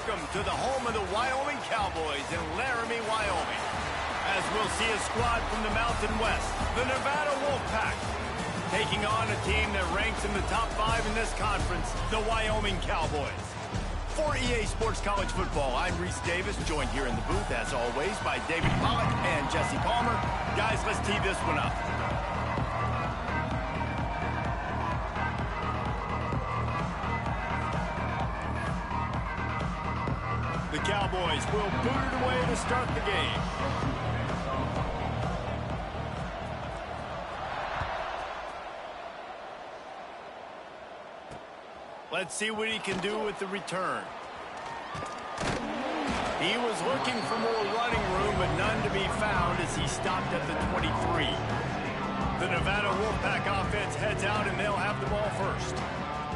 welcome to the home of the Wyoming Cowboys in Laramie, Wyoming. As we'll see a squad from the Mountain West, the Nevada Wolfpack, taking on a team that ranks in the top 5 in this conference, the Wyoming Cowboys. For EA Sports College Football, I'm Reese Davis, joined here in the booth, as always, by David Pollock and Jesse Palmer. Guys, let's tee this one up. The Cowboys will boot it away to start the game. Let's see what he can do with the return. He was looking for more running room, but none to be found as he stopped at the 23. The Nevada Wolfpack offense heads out, and they'll have the ball first.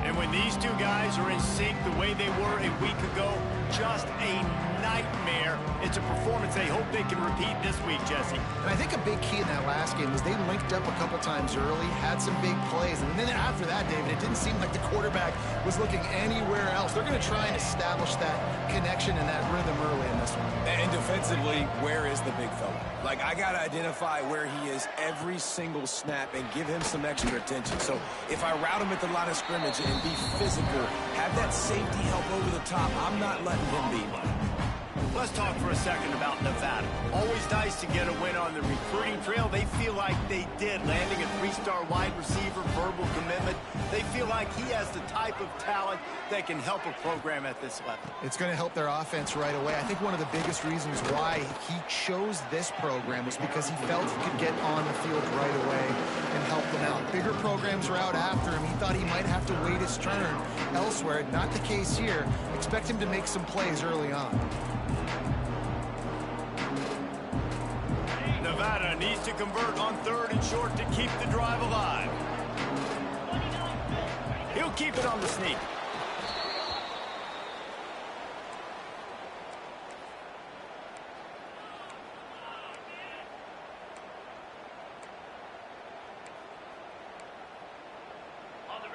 And when these two guys are in sync the way they were a week ago, just a nightmare. It's a performance they hope they can repeat this week, Jesse. And I think a big key in that last game was they linked up a couple times early, had some big plays, and then after that, David, it didn't seem like the quarterback was looking anywhere else. They're going to try and establish that connection and that rhythm early in this one. And defensively, where is the big fella? Like, I got to identify where he is every single snap and give him some extra attention. So if I route him at the line of scrimmage and be physical, have that safety help over the top, I'm not letting him beat me. Let's talk for a second about Nevada. Always nice to get a win on the recruiting trail. They feel like they did, landing a 3-star wide receiver, verbal commitment. They feel like he has the type of talent that can help a program at this level. It's going to help their offense right away. I think one of the biggest reasons why he chose this program was because he felt he could get on the field right away and help them out. Bigger programs are out after him. He thought he might have to wait his turn elsewhere. Not the case here. Expect him to make some plays early on. Nevada needs to convert on 3rd and short to keep the drive alive. He'll keep it on the sneak.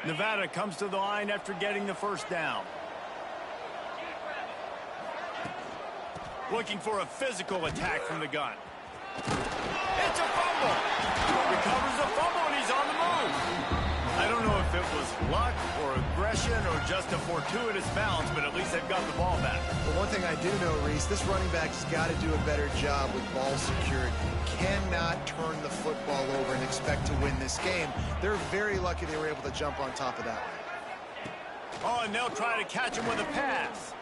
Nevada comes to the line after getting the first down. Looking for a physical attack from the gun. It's a fumble. Recovers the fumble, and he's on the move. I don't know if it was luck or aggression or just a fortuitous bounce, but at least they've got the ball back. But one thing I do know, Reese, this running back has got to do a better job with ball security. Cannot turn the football over and expect to win this game. They're very lucky they were able to jump on top of that. Oh, and they'll try to catch him with a pass.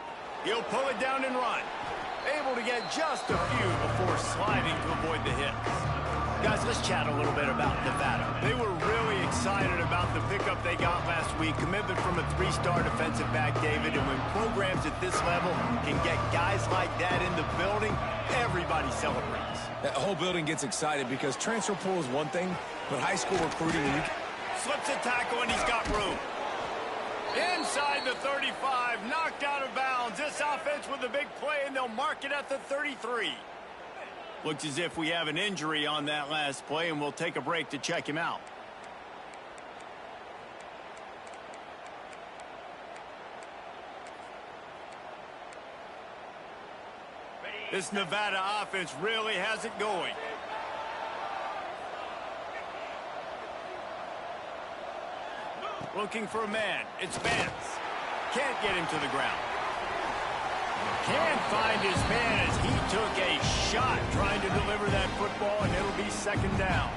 He'll pull it down and run. Able to get just a few before sliding to avoid the hits. Guys, let's chat a little bit about Nevada. They were really excited about the pickup they got last week. Commitment from a 3-star defensive back, David. And when programs at this level can get guys like that in the building, everybody celebrates. That whole building gets excited because transfer pool is one thing, but high school recruiting, Slips a tackle, and he's got room. Inside the 35, knocked out of bounds. This offense with a big play, and they'll mark it at the 33. Looks as if we have an injury on that last play, and we'll take a break to check him out. This Nevada offense really has it going. Looking for a man. It's Vance. Can't get him to the ground. Can't find his man as he took a shot trying to deliver that football, and it'll be 2nd down.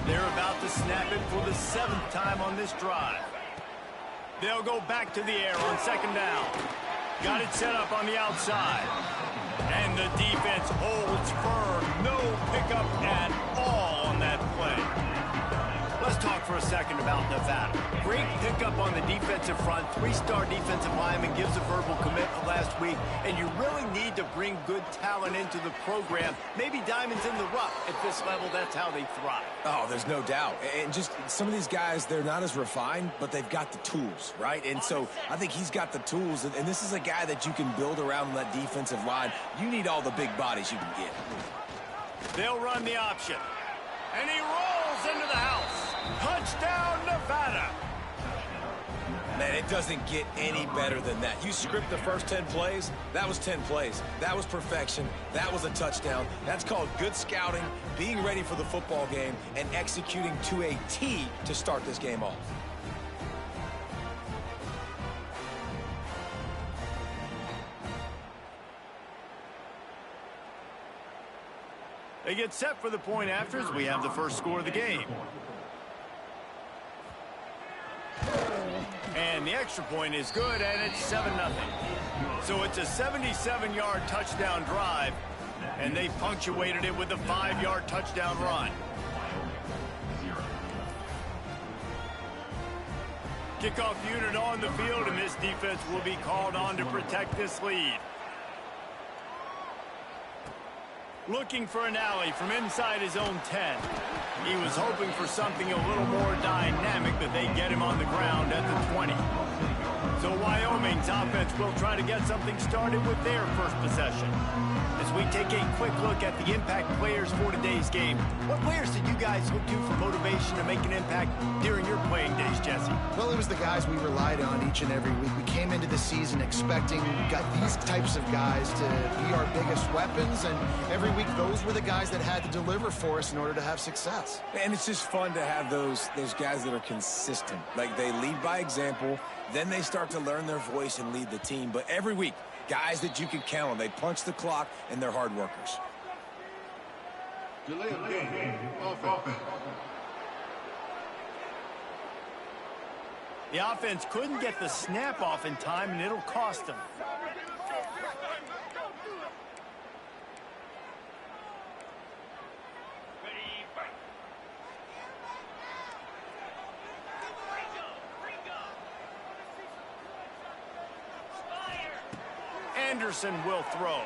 They're about to snap it for the 7th time on this drive. They'll go back to the air on 2nd down. Got it set up on the outside. And the defense holds firm. No pickup at all on that play. Let's talk for a second about Nevada. Great pickup on the defensive front. 3-star defensive lineman gives a verbal commitment last week, and you really need to bring good talent into the program. Maybe diamonds in the rough. At this level, that's how they thrive. oh, there's no doubt. And just some of these guys, they're not as refined, but they've got the tools, right? And so I think he's got the tools, and this is a guy that you can build around that defensive line. You need all the big bodies you can get. They'll run the option. And he rolls into the house. Touchdown, Nevada. Man, it doesn't get any better than that. You script the first 10 plays, that was 10 plays. That was perfection. That was a touchdown. That's called good scouting, being ready for the football game, and executing to a T to start this game off. They get set for the point afters. We have the first score of the game. And the extra point is good, and it's 7-0. So it's a 77-yard touchdown drive, and they punctuated it with a 5-yard touchdown run. Kickoff unit on the field, and this defense will be called on to protect this lead. Looking for an alley from inside his own 10. He was hoping for something a little more dynamic, but they get him on the ground at the 20. So Wyoming's offense will try to get something started with their first possession. As we take a quick look at the impact players for today's game, what players did you guys look to for motivation to make an impact during your playing days, Jesse? Well, it was the guys we relied on each and every week. We came into the season expecting these types of guys to be our biggest weapons, and every week those were the guys that had to deliver for us in order to have success. And it's just fun to have those guys that are consistent. Like, they lead by example, then they start to learn their voice and lead the team. But every week, guys that you can count on. They punch the clock, and they're hard workers. Delay of game. Offense. The offense couldn't get the snap off in time, and it'll cost them. Anderson will throw.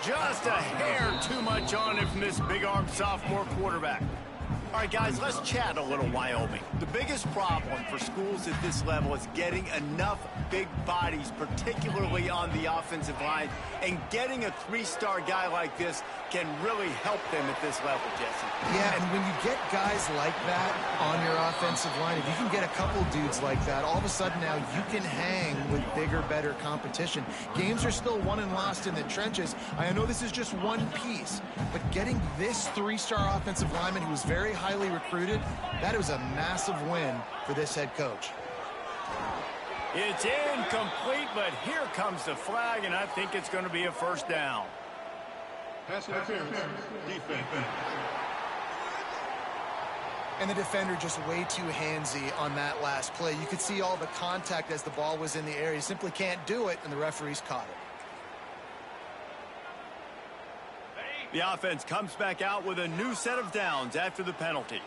Just a hair too much on it from this big-armed sophomore quarterback. All right, guys, let's chat a little Wyoming. The biggest problem for schools at this level is getting enough big bodies, particularly on the offensive line, and getting a three-star guy like this can really help them at this level, Jesse. Yeah, and when you get guys like that on your offensive line, if you can get a couple dudes like that, all of a sudden now you can hang with bigger, better competition. Games are still won and lost in the trenches. I know this is just one piece, but getting this three-star offensive lineman who was very highly recruited, that was a massive win for this head coach. It's incomplete, but here comes the flag, and I think it's going to be a first down. Pass interference. Defense. And the defender just way too handsy on that last play. You could see all the contact as the ball was in the air. He simply can't do it, and the referees caught it. The offense comes back out with a new set of downs after the penalty.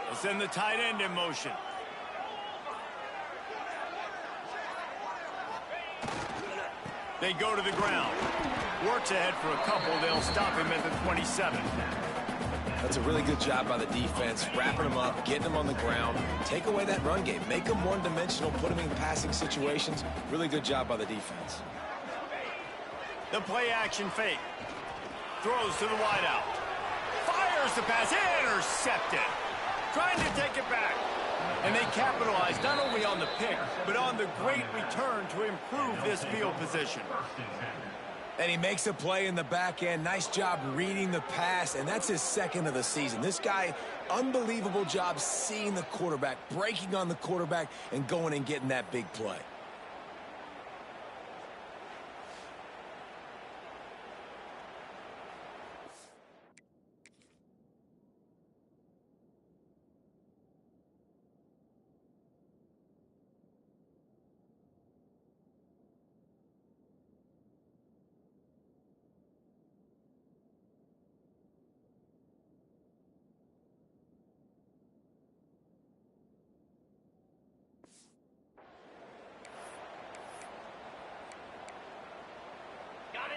They send the tight end in motion. They go to the ground. Works ahead for a couple. They'll stop him at the 27. That's a really good job by the defense, wrapping them up, getting them on the ground, take away that run game, make them one-dimensional, put them in passing situations. Really good job by the defense. The play-action fake. Throws to the wideout. Fires the pass. Intercepted. Trying to take it back. And they capitalize not only on the pick, but on the great return to improve this field position. And he makes a play in the back end. Nice job reading the pass, and that's his second of the season. This guy, unbelievable job seeing the quarterback, breaking on the quarterback, and going and getting that big play.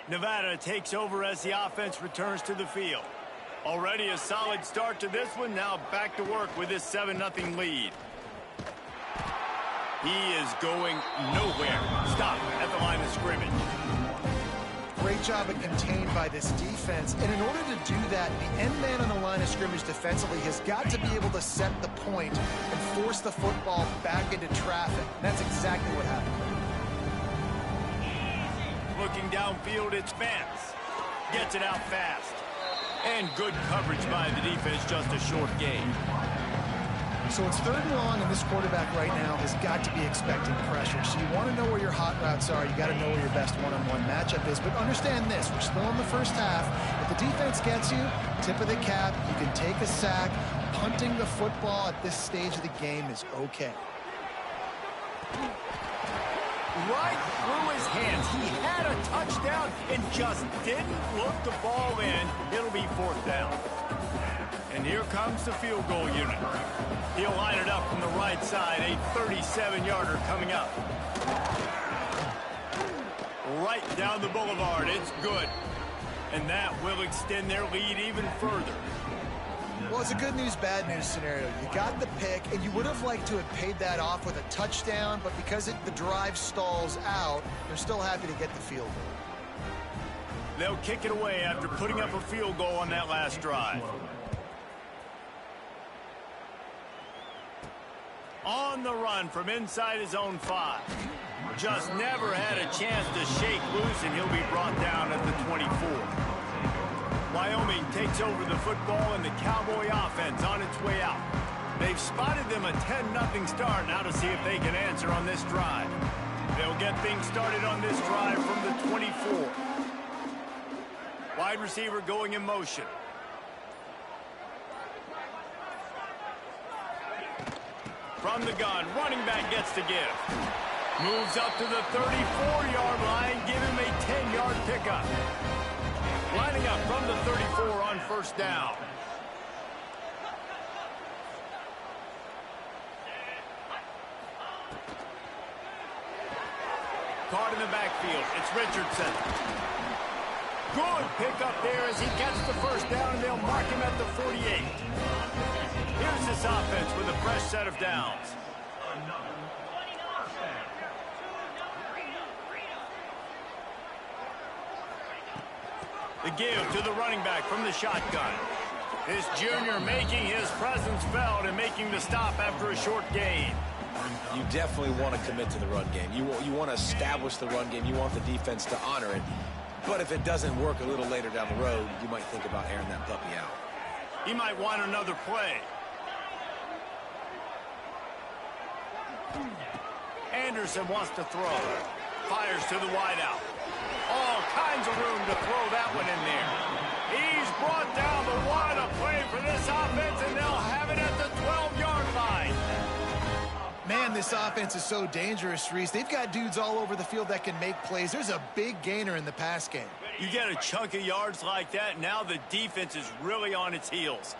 Nevada takes over as the offense returns to the field. Already a solid start to this one. Now back to work with this 7-0 lead. He is going nowhere. Stop at the line of scrimmage. great job of contained by this defense. And in order to do that, the end man on the line of scrimmage defensively has got to be able to set the point and force the football back into traffic. And that's exactly what happened. Looking downfield, it's Vance. Gets it out fast. And good coverage by the defense, just a short gain. So it's 3rd and long, and this quarterback right now has got to be expecting pressure. So you want to know where your hot routes are. You got to know where your best one-on-one matchup is. But understand this, we're still in the first half. If the defense gets you, tip of the cap, you can take a sack. Punting the football at this stage of the game is okay. Right through his hands. He had a touchdown and just didn't look the ball in. It'll be 4th down. And here comes the field goal unit. He'll line it up from the right side. A 37-yarder coming up. Right down the boulevard. It's good. And that will extend their lead even further. Well, it's a good news, bad news scenario. You got the pick, and you would have liked to have paid that off with a touchdown, but because the drive stalls out, they're still happy to get the field goal. They'll kick it away after putting up a field goal on that last drive. On the run from inside his own 5. Just never had a chance to shake loose, and he'll be brought down at the 24. Wyoming takes over the football, and the Cowboy offense on its way out. They've spotted them a 10-0 start. Now to see if they can answer on this drive. They'll get things started on this drive from the 24. Wide receiver going in motion. From the gun, running back gets to give. Moves up to the 34-yard line, give him a 10-yard pickup. Lining up from the 34 on 1st down. Caught in the backfield, it's Richardson. Good pickup there as he gets the 1st down, and they'll mark him at the 48. Here's this offense with a fresh set of downs. The give to the running back from the shotgun. This junior making his presence felt and making the stop after a short gain. You definitely want to commit to the run game. You want to establish the run game. You want the defense to honor it. But if it doesn't work a little later down the road, you might think about airing that puppy out. He might want another play. Anderson wants to throw. Fires to the wideout. All kinds of room to throw that one in there. He's brought down, but what a play for this offense, and they'll have it at the 12-yard line. Man, this offense is so dangerous, Reese. They've got dudes all over the field that can make plays. There's a big gainer in the pass game. You get a chunk of yards like that, now the defense is really on its heels.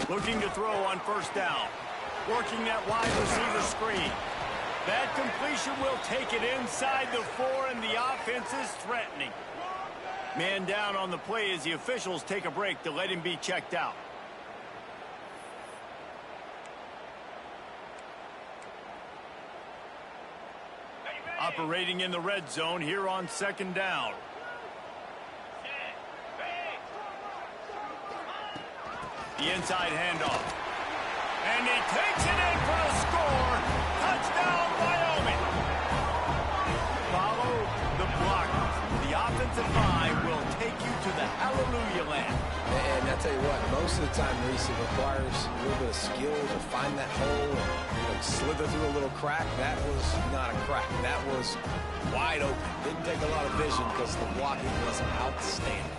Looking to throw on 1st down. Working that wide receiver screen. That completion will take it inside the 4, and the offense is threatening. Man down on the play as the officials take a break to let him be checked out. Operating in the red zone here on 2nd down. The inside handoff. And he takes it in for the score. Touchdown, Wyoming. Follow the blockers. The offensive line will take you to the hallelujah land. And I tell you what, most of the time, Reese, it requires a little bit of skill to find that hole and slither through a little crack. That was not a crack. That was wide open. Didn't take a lot of vision because the blocking was outstanding.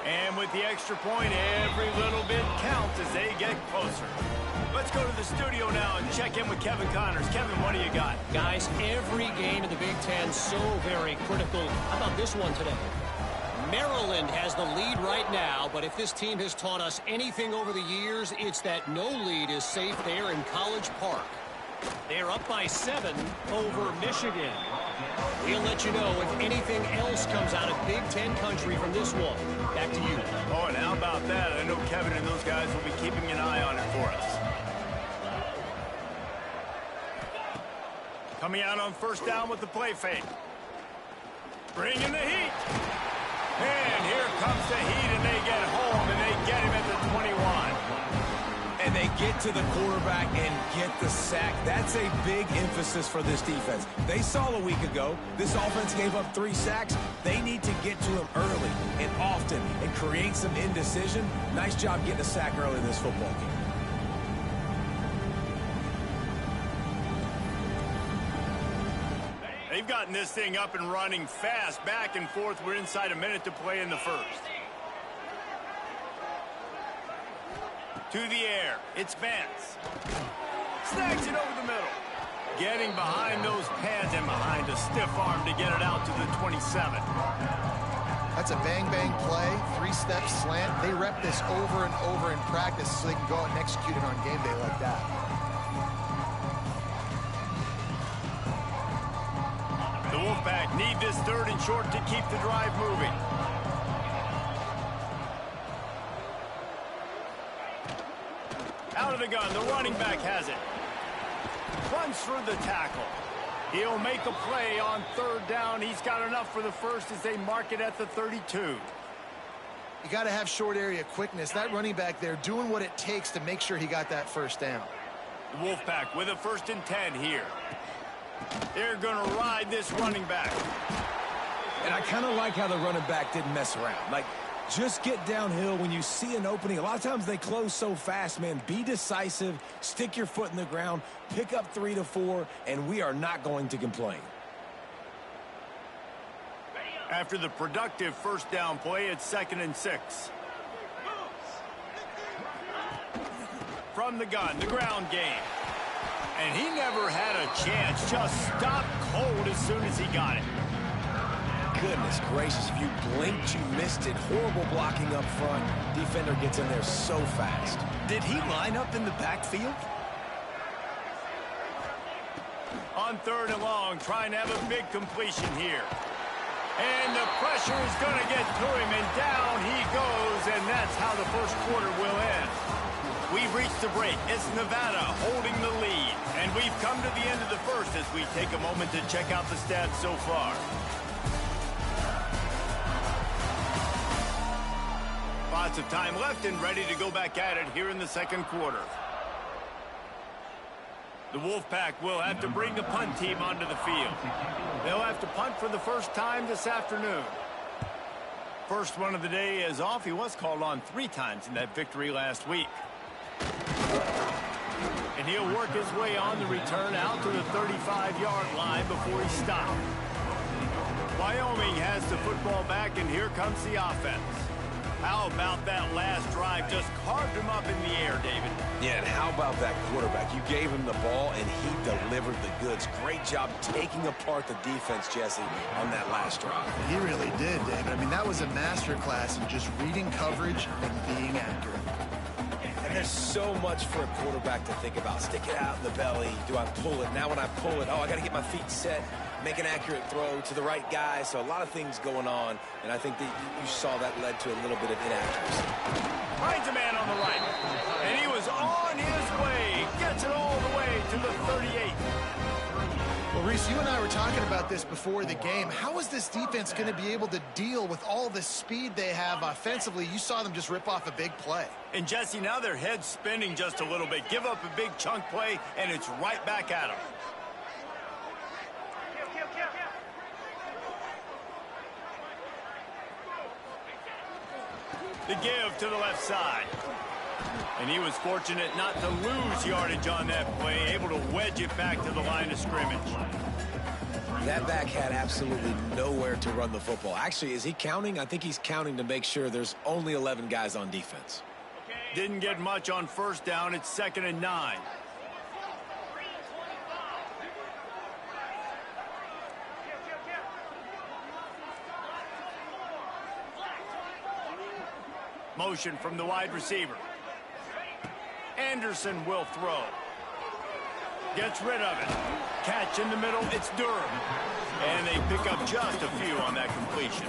And with the extra point, every little bit counts as they get closer. Let's go to the studio now and check in with Kevin Connors. Kevin, what do you got? Guys, every game in the Big Ten so very critical. How about this one today? Maryland has the lead right now, but if this team has taught us anything over the years, it's that no lead is safe there in College Park. They're up by 7 over Michigan. We'll let you know if anything else comes out of Big Ten country from this one. Back to you. Oh, and how about that? I know Kevin and those guys will be keeping an eye on it for us. Coming out on first down with the play fake. Bringing the heat. And here comes the heat, and they get home, and they get him at the 21. And they get to the quarterback and get the sack. That's a big emphasis for this defense. They saw a week ago, this offense gave up 3 sacks. They need to get to him early and often and create some indecision. Nice job getting a sack early in this football game. They've gotten this thing up and running fast, back and forth. We're inside a minute to play in the first. To the air, it's Vance. Snags it over the middle. Getting behind those pads and behind a stiff arm to get it out to the 27. That's a bang-bang play, 3-step slant. They rep this over and over in practice so they can go out and execute it on game day like that. The Wolfpack need this 3rd and short to keep the drive moving. Out of the gun, the running back has it. Runs through the tackle. He'll make a play on 3rd down. He's got enough for the first as they mark it at the 32. You got to have short area quickness. That running back there doing what it takes to make sure he got that first down. The Wolfpack with a 1st and 10 here. They're going to ride this running back. And I kind of like how the running back didn't mess around. Like, just get downhill when you see an opening. A lot of times they close so fast, man. Be decisive, stick your foot in the ground, pick up 3 to 4, and we are not going to complain. After the productive 1st down play, it's 2nd and 6. From the gun, the ground game. And he never had a chance. Just stopped cold as soon as he got it. Goodness gracious, if you blinked, you missed it. Horrible blocking up front. Defender gets in there so fast. Did he line up in the backfield? On 3rd and long, trying to have a big completion here. And the pressure is going to get to him, and down he goes, and that's how the first quarter will end. We've reached the break. It's Nevada holding the lead. And we've come to the end of the first as we take a moment to check out the stats so far. Lots of time left and ready to go back at it here in the 2nd quarter. The Wolfpack will have to bring the punt team onto the field. They'll have to punt for the first time this afternoon. First one of the day is off. He was called on 3 times in that victory last week. And he'll work his way on the return out to the 35-yard line before he stopped. Wyoming has the football back, and here comes the offense. How about that last drive? Just carved him up in the air, David. Yeah, and how about that quarterback? You gave him the ball, and he delivered the goods. Great job taking apart the defense, Jesse, on that last drive. He really did, David. I mean, that was a masterclass in just reading coverage and being accurate. And there's so much for a quarterback to think about. Stick it out in the belly. Do I pull it? Now when I pull it, oh, I got to get my feet set. Make an accurate throw to the right guy. So a lot of things going on, and I think that you saw that led to a little bit of inaccuracy. Finds a man on the right, and he was on his way. Gets it all the way to the 38. Well, Reese, you and I were talking about this before the game. How is this defense going to be able to deal with all the speed they have offensively? You saw them just rip off a big play. And, Jesse, now their head's spinning just a little bit. Give up a big chunk play, and it's right back at them. The give to the left side. And he was fortunate not to lose yardage on that play, able to wedge it back to the line of scrimmage. That back had absolutely nowhere to run the football. Actually, is he counting? I think he's counting to make sure there's only 11 guys on defense. Didn't get much on 1st down. It's 2nd and 9. Motion from the wide receiver. Anderson will throw. Gets rid of it. Catch in the middle. It's Durham. And they pick up just a few on that completion.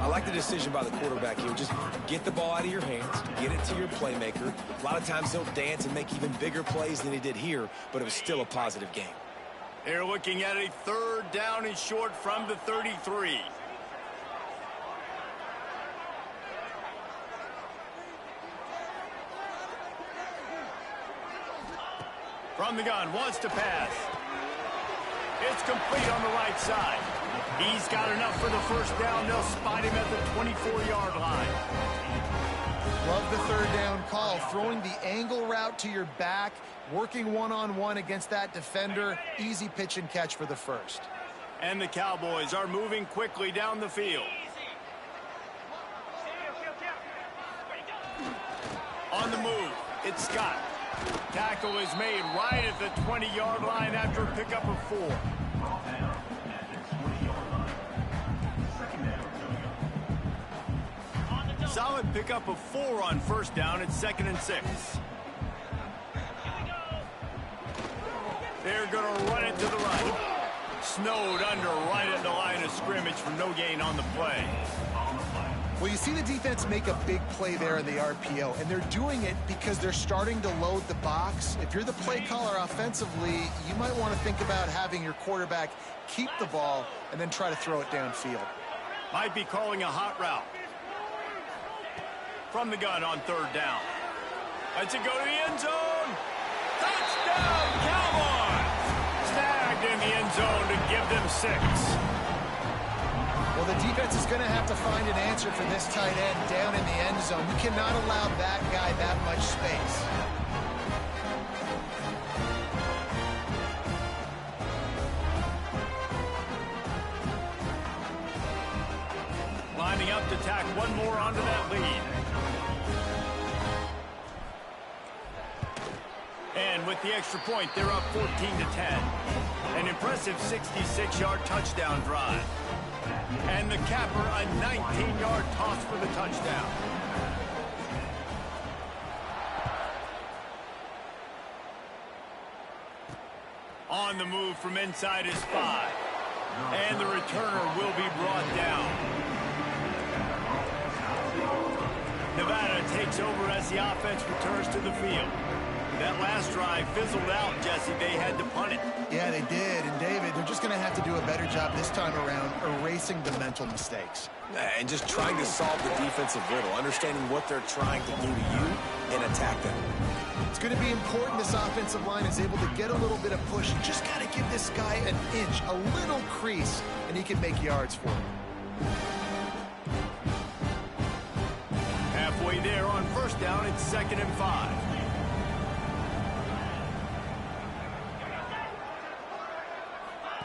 I like the decision by the quarterback here. Just get the ball out of your hands. Get it to your playmaker. A lot of times he'll dance and make even bigger plays than he did here, but it was still a positive game. They're looking at a 3rd down and short from the 33. From the gun, wants to pass. It's complete on the right side. He's got enough for the 1st down. They'll spot him at the 24-yard line. Love the 3rd down call. Throwing the angle route to your back, working one-on-one against that defender. Easy pitch and catch for the 1st. And the Cowboys are moving quickly down the field. On the move, it's Scott. Tackle is made right at the 20-yard line after a pickup of 4. Solid pickup of 4 on 1st down. It's 2nd and 6. They're going to run it to the right. Snowed under right at the line of scrimmage for no gain on the play. Well, you see the defense make a big play there in the RPO, and they're doing it because they're starting to load the box. If you're the play caller offensively, you might want to think about having your quarterback keep the ball and then try to throw it downfield. Might be calling a hot route. From the gun on 3rd down. Lets it go to the end zone. Touchdown, Cowboys! Snagged in the end zone to give them 6. Well, the defense is going to have to find an answer for this tight end down in the end zone. You cannot allow that guy that much space. Lining up to tack one more onto that lead. And with the extra point, they're up 14-10. An impressive 66-yard touchdown drive. And the capper, a 19-yard toss for the touchdown. On the move from inside his 5. And the returner will be brought down. Nevada takes over as the offense returns to the field. That last drive fizzled out, Jesse. They had to punt it. Yeah, they did. And, David, they're just going to have to do a better job this time around erasing the mental mistakes. And just trying to solve the defensive riddle, understanding what they're trying to do to you and attack them. It's going to be important this offensive line is able to get a little bit of push. You just got to give this guy an inch, a little crease, and he can make yards for it. Halfway there on 1st down, it's 2nd and 5.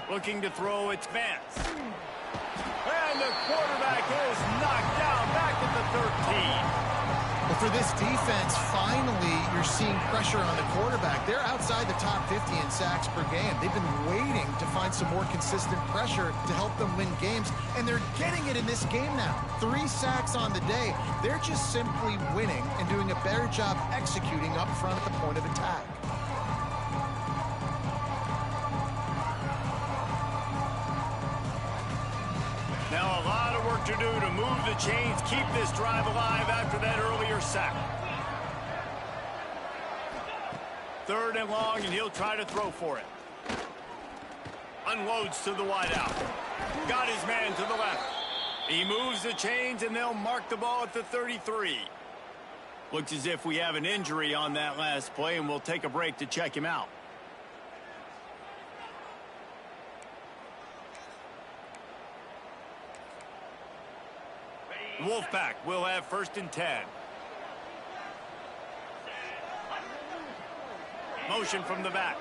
Looking to throw, it's Vance. And the quarterback is knocked down back at the 13. But for this defense, finally, you're seeing pressure on the quarterback. They're outside the top 50 in sacks per game. They've been waiting to find some more consistent pressure to help them win games, and they're getting it in this game now. 3 sacks on the day. They're just simply winning and doing a better job executing up front at the point of attack. Now a lot of work to do to move the chains, keep this drive alive after that earlier sack. 3rd and long, and he'll try to throw for it. Unloads to the wideout. Got his man to the left. He moves the chains, and they'll mark the ball at the 33. Looks as if we have an injury on that last play, and we'll take a break to check him out. Wolfpack will have 1st and 10. Motion from the back.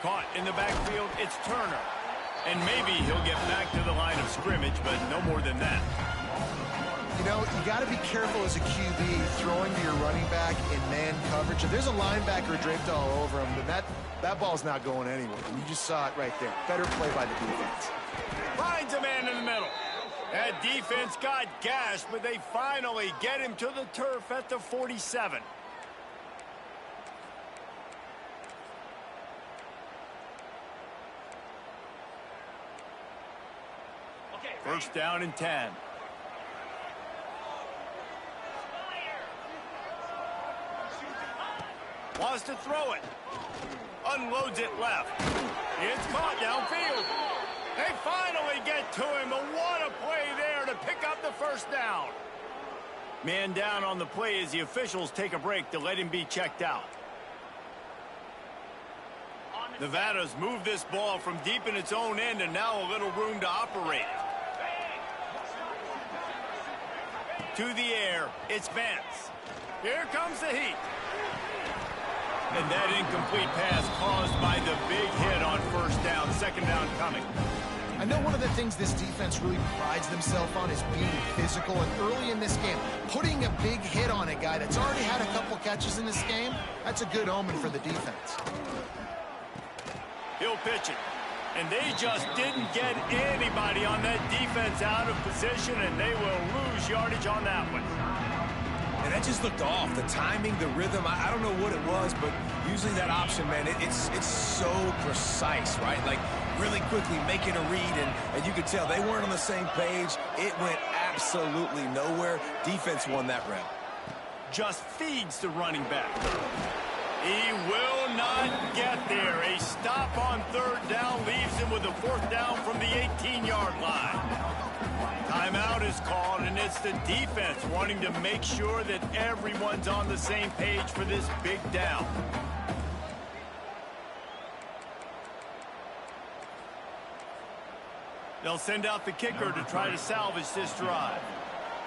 Caught in the backfield, it's Turner. And maybe he'll get back to the line of scrimmage, but no more than that. You know, you got to be careful as a QB throwing to your running back in man coverage. If there's a linebacker draped all over him, then that ball's not going anywhere. You just saw it right there. Better play by the defense. Finds a man in the middle. That defense got gashed, but they finally get him to the turf at the 47. First down and 10. Wants to throw it. Unloads it left. It's caught downfield. They finally get to him. But what a play there to pick up the first down. Man down on the play as the officials take a break to let him be checked out. Nevada's moved this ball from deep in its own end and now a little room to operate. To the air, it's Vance. Here comes the heat. And that incomplete pass caused by the big hit on first down, second down coming. I know one of the things this defense really prides themselves on is being physical, and early in this game, putting a big hit on a guy that's already had a couple catches in this game, that's a good omen for the defense. He'll pitch it. And they just didn't get anybody on that defense out of position, and they will lose yardage on that one. And that just looked off. The timing, the rhythm, I don't know what it was, but usually that option, man, it's so precise, right? Like, really quickly making a read, and you could tell they weren't on the same page. It went absolutely nowhere. Defense won that rep. Just feeds the running back. He will not get there. A stop on third down leaves him with a fourth down from the 18-yard line. Timeout is called, and it's the defense wanting to make sure that everyone's on the same page for this big down. They'll send out the kicker to try to salvage this drive.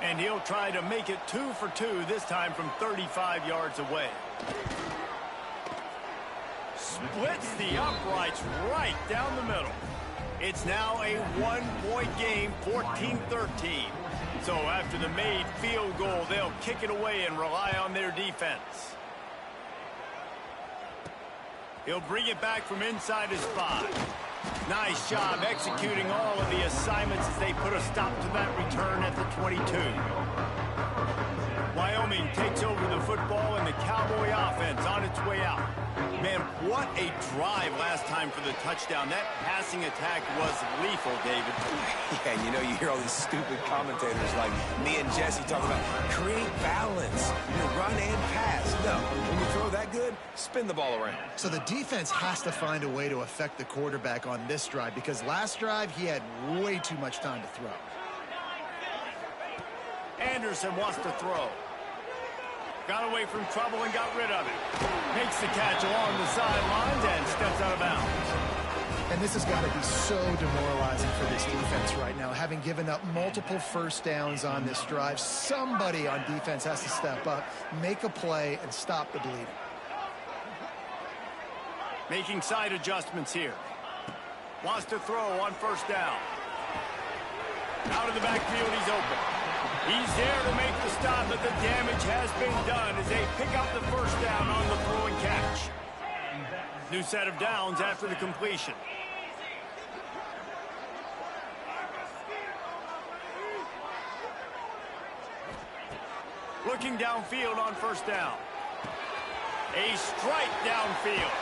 And he'll try to make it 2 for 2, this time from 35 yards away. Splits the uprights right down the middle. It's now a one-point game, 14-13. So after the made field goal, they'll kick it away and rely on their defense. He'll bring it back from inside his 5. Nice job executing all of the assignments as they put a stop to that return at the 22. Wyoming takes over the football, and the Cowboy offense on its way out. Man, what a drive last time for the touchdown. That passing attack was lethal, David. Yeah, you know, you hear all these stupid commentators like me and Jesse talking about create balance, run and pass. No, when you throw that good, spin the ball around. So the defense has to find a way to affect the quarterback on this drive, because last drive he had way too much time to throw. Anderson wants to throw. Got away from trouble and got rid of it. Makes the catch along the sidelines and steps out of bounds. And this has got to be so demoralizing for this defense right now. Having given up multiple first downs on this drive, somebody on defense has to step up, make a play, and stop the bleeding. Making side adjustments here. Wants to throw on first down. Out of the backfield, he's open. He's there to make the stop, but the damage has been done as they pick up the first down on the throw and catch. New set of downs after the completion. Looking downfield on first down. A strike downfield.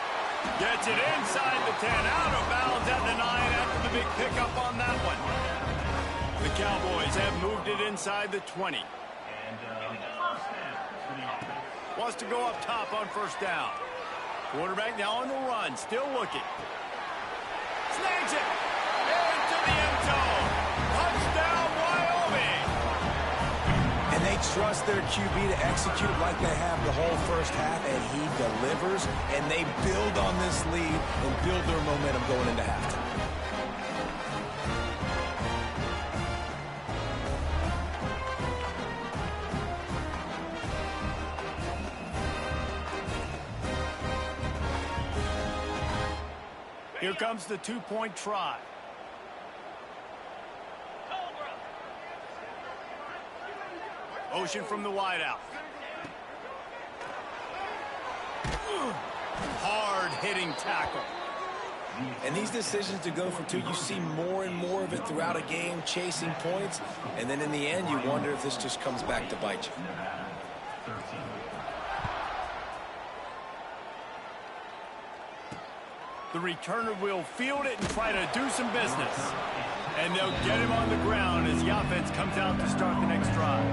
Gets it inside the 10, out of bounds at the 9 after the big pickup on that one. The Cowboys have moved it inside the 20. Wants to go up top on first down. Quarterback now on the run, still looking. Snags it into the end zone. Touchdown, Wyoming. And they trust their QB to execute like they have the whole first half, and he delivers, and they build on this lead and build their momentum going into halftime. Here comes the two-point try. Motion from the wideout. Hard-hitting tackle. And these decisions to go for 2, you see more and more of it throughout a game, chasing points, and then in the end, you wonder if this just comes back to bite you. The returner will field it and try to do some business. And they'll get him on the ground as the offense comes out to start the next drive.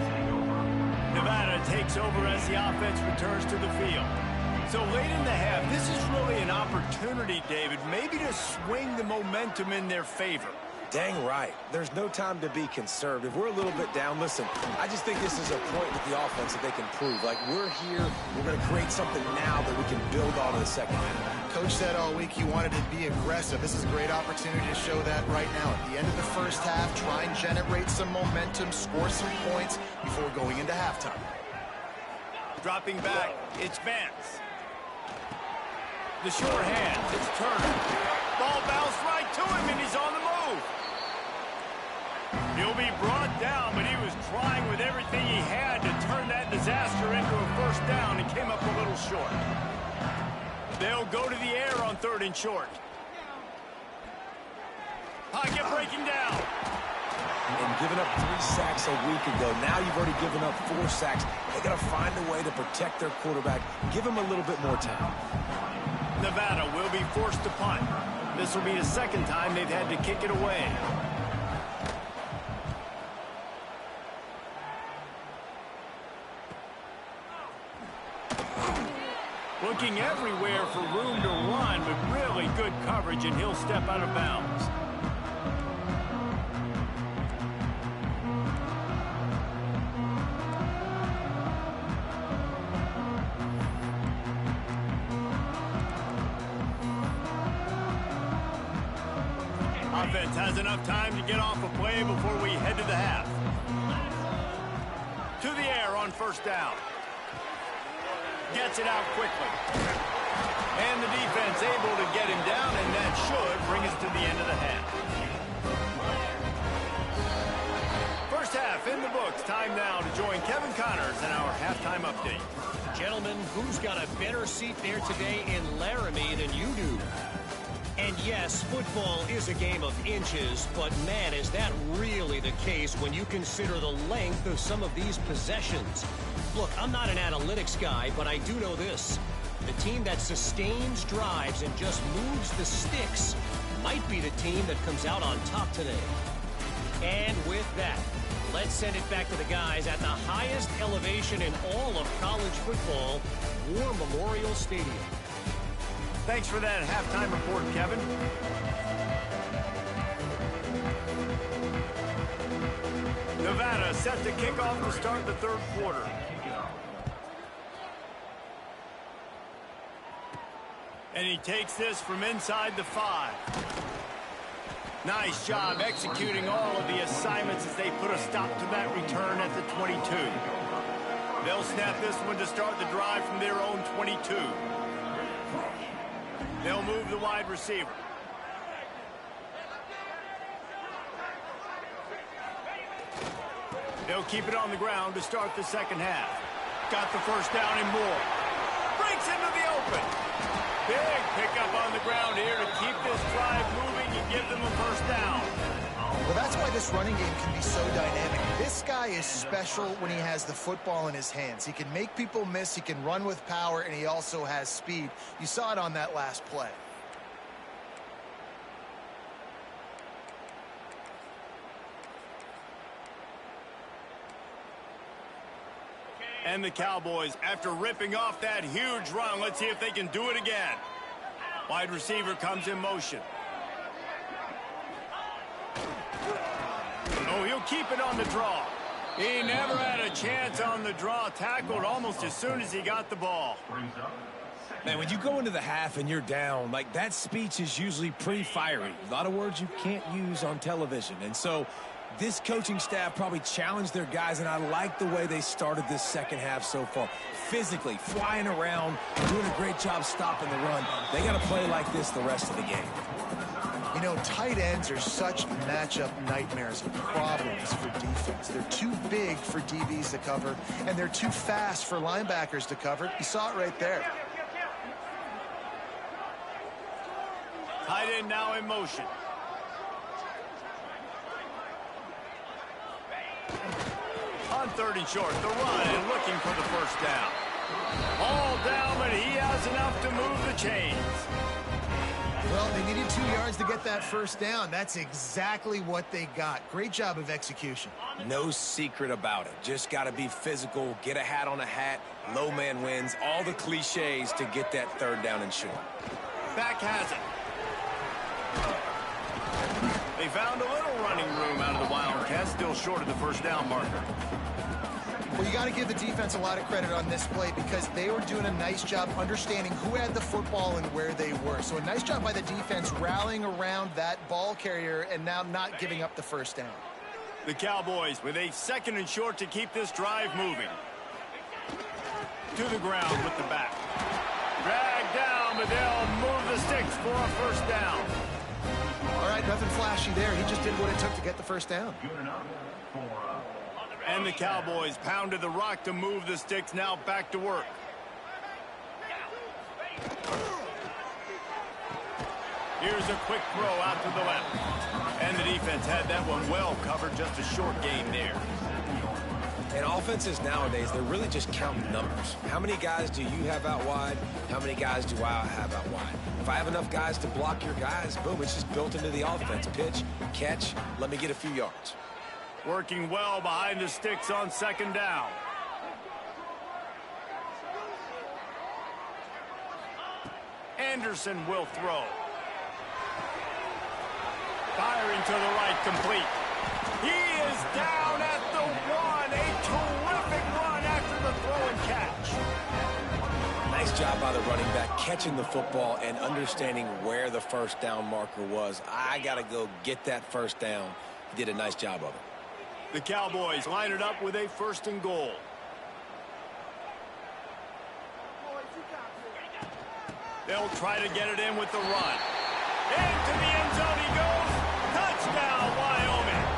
Nevada takes over as the offense returns to the field. So late in the half, this is really an opportunity, David, maybe to swing the momentum in their favor. Dang right. There's no time to be conservative. We're a little bit down. Listen, I just think this is a point with the offense that they can prove. Like, we're here, we're going to create something now that we can build on in the second half. Coach said all week he wanted to be aggressive. This is a great opportunity to show that right now. At the end of the first half, try and generate some momentum, score some points before going into halftime. Dropping back, it's Vance. The short hand, it's Turner. Ball bounced right to him, and he's on the move. He'll be brought down, but he was trying with everything he had to turn that disaster into a first down and came up a little short. They'll go to the air on 3rd and short. Pocket breaking down. And giving up 3 sacks a week ago. Now you've already given up 4 sacks. They got to find a way to protect their quarterback. Give him a little bit more time. Nevada will be forced to punt. This will be the second time they've had to kick it away. Looking everywhere for room to run, but really good coverage, and he'll step out of bounds. Offense has enough time to get off a play before we head to the half. To the air on 1st down. Gets it out quickly. And the defense able to get him down, and that should bring us to the end of the half. First half in the books. Time now to join Kevin Connors in our halftime update. Gentlemen, who's got a better seat there today in Laramie than you do? And yes, football is a game of inches, but man, is that really the case when you consider the length of some of these possessions. Look, I'm not an analytics guy, but I do know this. The team that sustains drives and just moves the sticks might be the team that comes out on top today. And with that, let's send it back to the guys at the highest elevation in all of college football, War Memorial Stadium. Thanks for that halftime report, Kevin. Nevada set to kick off to start the 3rd quarter. And he takes this from inside the 5. Nice job executing all of the assignments as they put a stop to that return at the 22. They'll snap this one to start the drive from their own 22. They'll move the wide receiver. They'll keep it on the ground to start the second half. Got the first down and more. Breaks into the open. Big pickup on the ground here to keep this drive moving and give them a first down. Well, that's why this running game can be so dynamic. This guy is special when he has the football in his hands. He can make people miss, he can run with power, and he also has speed. You saw it on that last play. And the Cowboys, after ripping off that huge run, let's see if they can do it again. Wide receiver comes in motion. Oh, he'll keep it on the draw. He never had a chance on the draw. Tackled almost as soon as he got the ball. Man, when you go into the half and you're down, like, that speech is usually pretty fiery. A lot of words you can't use on television. And so this coaching staff probably challenged their guys, and I like the way they started this second half so far. Physically, flying around, doing a great job stopping the run. They got to play like this the rest of the game. You know, tight ends are such matchup nightmares and problems for defense. They're too big for DBs to cover, and they're too fast for linebackers to cover. You saw it right there. Tight end now in motion. On 3rd and short, the run and looking for the first down. All down, but he has enough to move the chains. Well, they needed 2 yards to get that first down. That's exactly what they got. Great job of execution. No secret about it. Just got to be physical, get a hat on a hat, low man wins, all the cliches to get that third down and short. Back has it. They found a little running room out of the Wildcats, still short of the first down marker. Well, you got to give the defense a lot of credit on this play because they were doing a nice job understanding who had the football and where they were. So a nice job by the defense rallying around that ball carrier and now not giving up the first down. The Cowboys with a 2nd and short to keep this drive moving. To the ground with the back. Drag down, but they'll move the sticks for a first down. All right, nothing flashy there. He just did what it took to get the first down. And the Cowboys pounded the rock to move the sticks, now back to work. Here's a quick throw out to the left. And the defense had that one well covered, just a short gain there. And offenses nowadays, they're really just counting numbers. How many guys do you have out wide? How many guys do I have out wide? If I have enough guys to block your guys, boom, it's just built into the offense. Pitch, catch, let me get a few yards. Working well behind the sticks on 2nd down. Anderson will throw. Firing to the right, complete. He is down at the 1. A terrific run after the throw and catch. Nice job by the running back, catching the football and understanding where the first down marker was. I got to go get that first down. He did a nice job of it. The Cowboys line it up with a 1st and goal. They'll try to get it in with the run. Into the end zone he goes. Touchdown, Wyoming.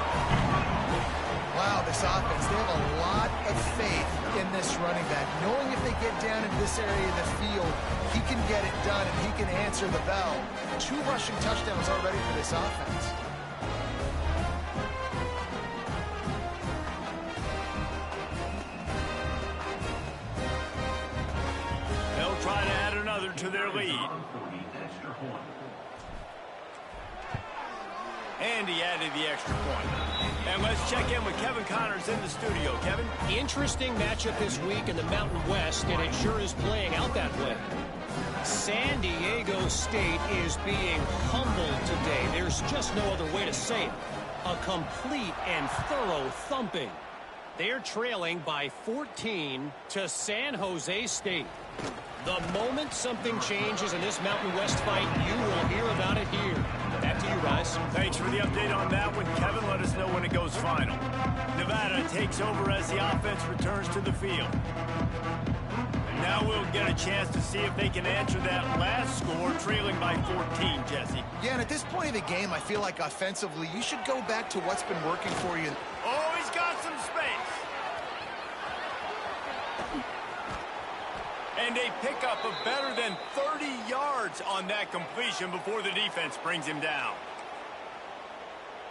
Wow, this offense, they have a lot of faith in this running back. Knowing if they get down into this area of the field, he can get it done and he can answer the bell. 2 rushing touchdowns already for this offense. Try to add another to their lead. And he added the extra point. And let's check in with Kevin Connors in the studio. Kevin? Interesting matchup this week in the Mountain West, and it sure is playing out that way. San Diego State is being humbled today. There's just no other way to say it. A complete and thorough thumping. They're trailing by 14 to San Jose State. The moment something changes in this Mountain West fight, you will hear about it here. Back to you guys. Thanks for the update on that one, Kevin. Let us know when it goes final. Nevada takes over as the offense returns to the field. Now we'll get a chance to see if they can answer that last score, trailing by 14, Jesse. Yeah, and at this point of the game, I feel like offensively, you should go back to what's been working for you. Oh, he's got some space. And a pickup of better than 30 yards on that completion before the defense brings him down.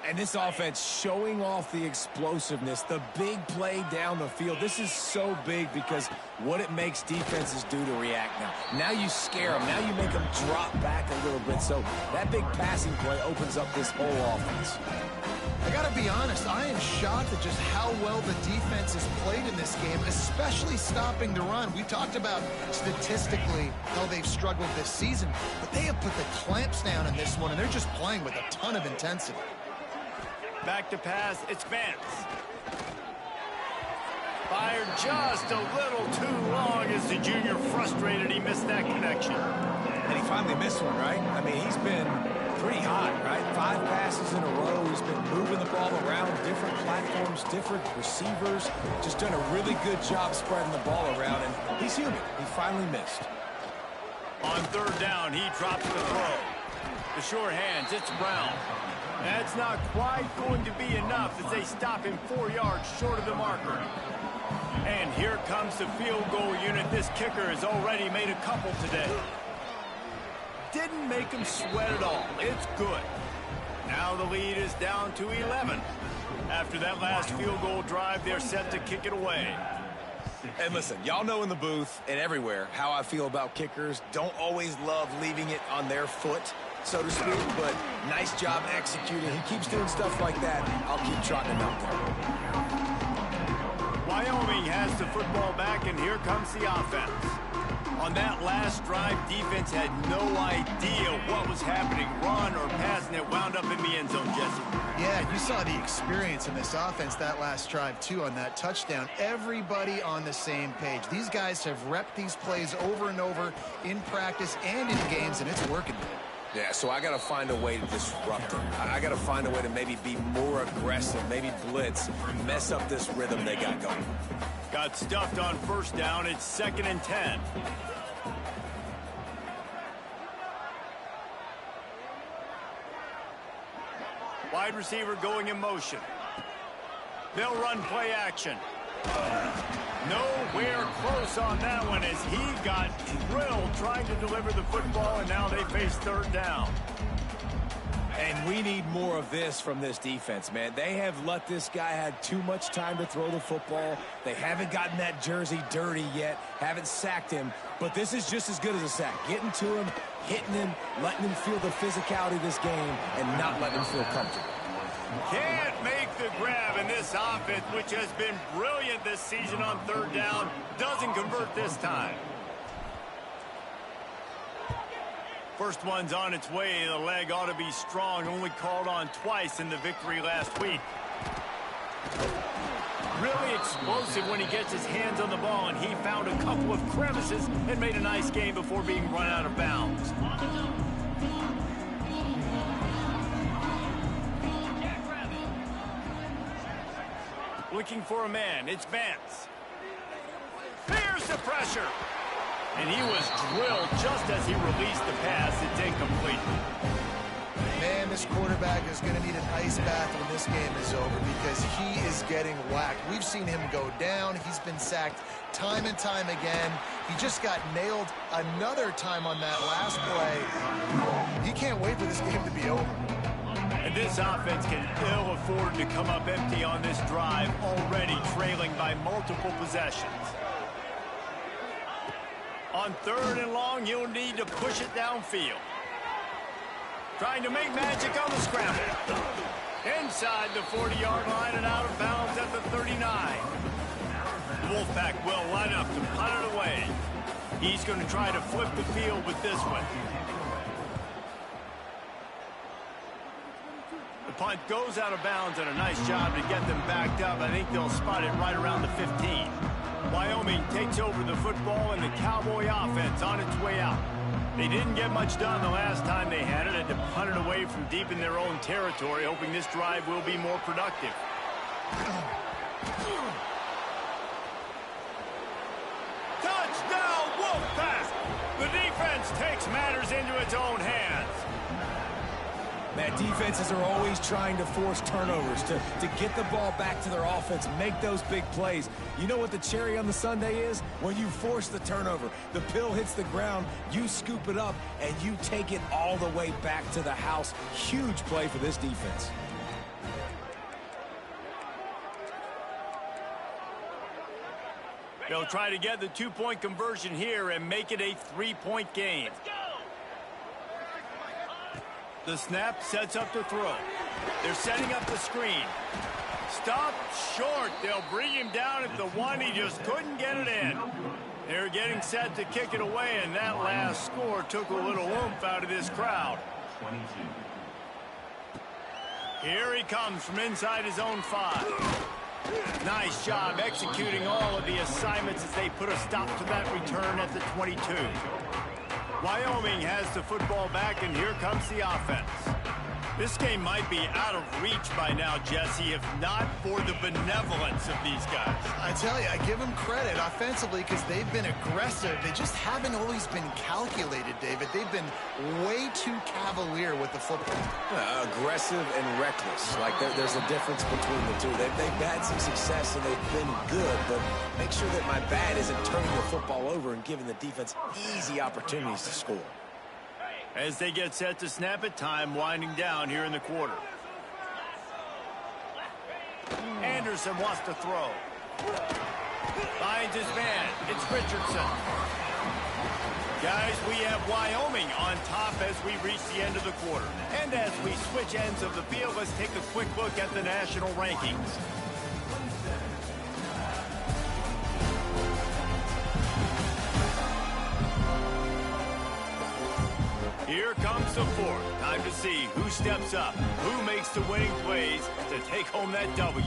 And this offense showing off the explosiveness, the big play down the field. This is so big because what it makes defenses do to react now. Now you scare them. Now you make them drop back a little bit. So that big passing play opens up this whole offense. I got to be honest, I am shocked at just how well the defense has played in this game, especially stopping the run. We talked about statistically how they've struggled this season, but they have put the clamps down in this one, and they're just playing with a ton of intensity. Back to pass, it's Vance. Fired just a little too long as the junior frustrated. He missed that connection. And he finally missed one, right? I mean, he's been pretty hot, right? 5 passes in a row. He's been moving the ball around different platforms, different receivers. Just done a really good job spreading the ball around, and he's human. He finally missed. On 3rd down, he drops the throw. The short hands, it's Brown. That's not quite going to be enough as they stop him 4 yards short of the marker. And here comes the field goal unit. This kicker has already made a couple today. Didn't make him sweat at all. It's good. Now the lead is down to 11. After that last field goal drive, they're set to kick it away. And listen, y'all know in the booth and everywhere how I feel about kickers. Don't always love leaving it on their foot. so to speak, but nice job executing. He keeps doing stuff like that. I'll keep trotting him out there. Wyoming has the football back, and here comes the offense. On that last drive, defense had no idea what was happening. Run or pass, and it wound up in the end zone, Jesse. Yeah, you saw the experience in this offense that last drive, too, on that touchdown. Everybody on the same page. These guys have repped these plays over and over in practice and in games, and it's working. Yeah, so I got to find a way to disrupt them. I got to find a way to maybe be more aggressive, maybe blitz, mess up this rhythm they got going. Got stuffed on first down. It's 2nd and 10. Wide receiver going in motion. They'll run play action. Nowhere close on that one as he got drilled trying to deliver the football, and now they face 3rd down. And we need more of this from this defense, man. They have let this guy have too much time to throw the football. They haven't gotten that jersey dirty yet, haven't sacked him, but this is just as good as a sack. Getting to him, hitting him, letting him feel the physicality of this game, and not letting him feel comfortable. Can't make the grab, and this offense, which has been brilliant this season on 3rd down, doesn't convert this time. First one's on its way. The leg ought to be strong. Only called on twice in the victory last week. Really explosive when he gets his hands on the ball, and he found a couple of crevices and made a nice game before being run out of bounds. Looking for a man. It's Vance. Here's the pressure. And he was drilled just as he released the pass. It's incomplete. Man, this quarterback is going to need an ice bath when this game is over because he is getting whacked. We've seen him go down. He's been sacked time and time again. He just got nailed another time on that last play. He can't wait for this game to be over. And this offense can ill afford to come up empty on this drive, already trailing by multiple possessions. On 3rd and long, he'll need to push it downfield. Trying to make magic on the scramble. Inside the 40-yard line and out of bounds at the 39. Wolfpack will line up to punt it away. He's going to try to flip the field with this one. The punt goes out of bounds, and a nice job to get them backed up. I think they'll spot it right around the 15. Wyoming takes over the football, and the Cowboy offense on its way out. They didn't get much done the last time they had it, and to punt it away from deep in their own territory, hoping this drive will be more productive. Touchdown, Wolfpack! The defense takes matters into its own hands. Man, defenses are always trying to force turnovers, to get the ball back to their offense, make those big plays. You know what the cherry on the sundae is? When you force the turnover, the pill hits the ground, you scoop it up, and you take it all the way back to the house. Huge play for this defense. They'll try to get the 2-point conversion here and make it a 3-point game. The snap sets up the throw. They're setting up the screen. Stop short. They'll bring him down at the 1. He just couldn't get it in. They're getting set to kick it away, and that last score took a little oomph out of this crowd. Here he comes from inside his own 5. Nice job executing all of the assignments as they put a stop to that return at the 22. Wyoming has the football back, and here comes the offense. This game might be out of reach by now, Jesse, if not for the benevolence of these guys. I tell you, I give them credit offensively because they've been aggressive. They just haven't always been calculated, David. They've been way too cavalier with the football. Aggressive and reckless. Like there's a difference between the two. They've had some success and they've been good, but make sure that my bat isn't turning the football over and giving the defense easy opportunities to score. As they get set to snap it, time winding down here in the quarter. Anderson wants to throw. Finds his man. It's Richardson. Guys, we have Wyoming on top as we reach the end of the quarter. And as we switch ends of the field, let's take a quick look at the national rankings. Here comes the fourth. Time to see who steps up, who makes the winning plays to take home that W.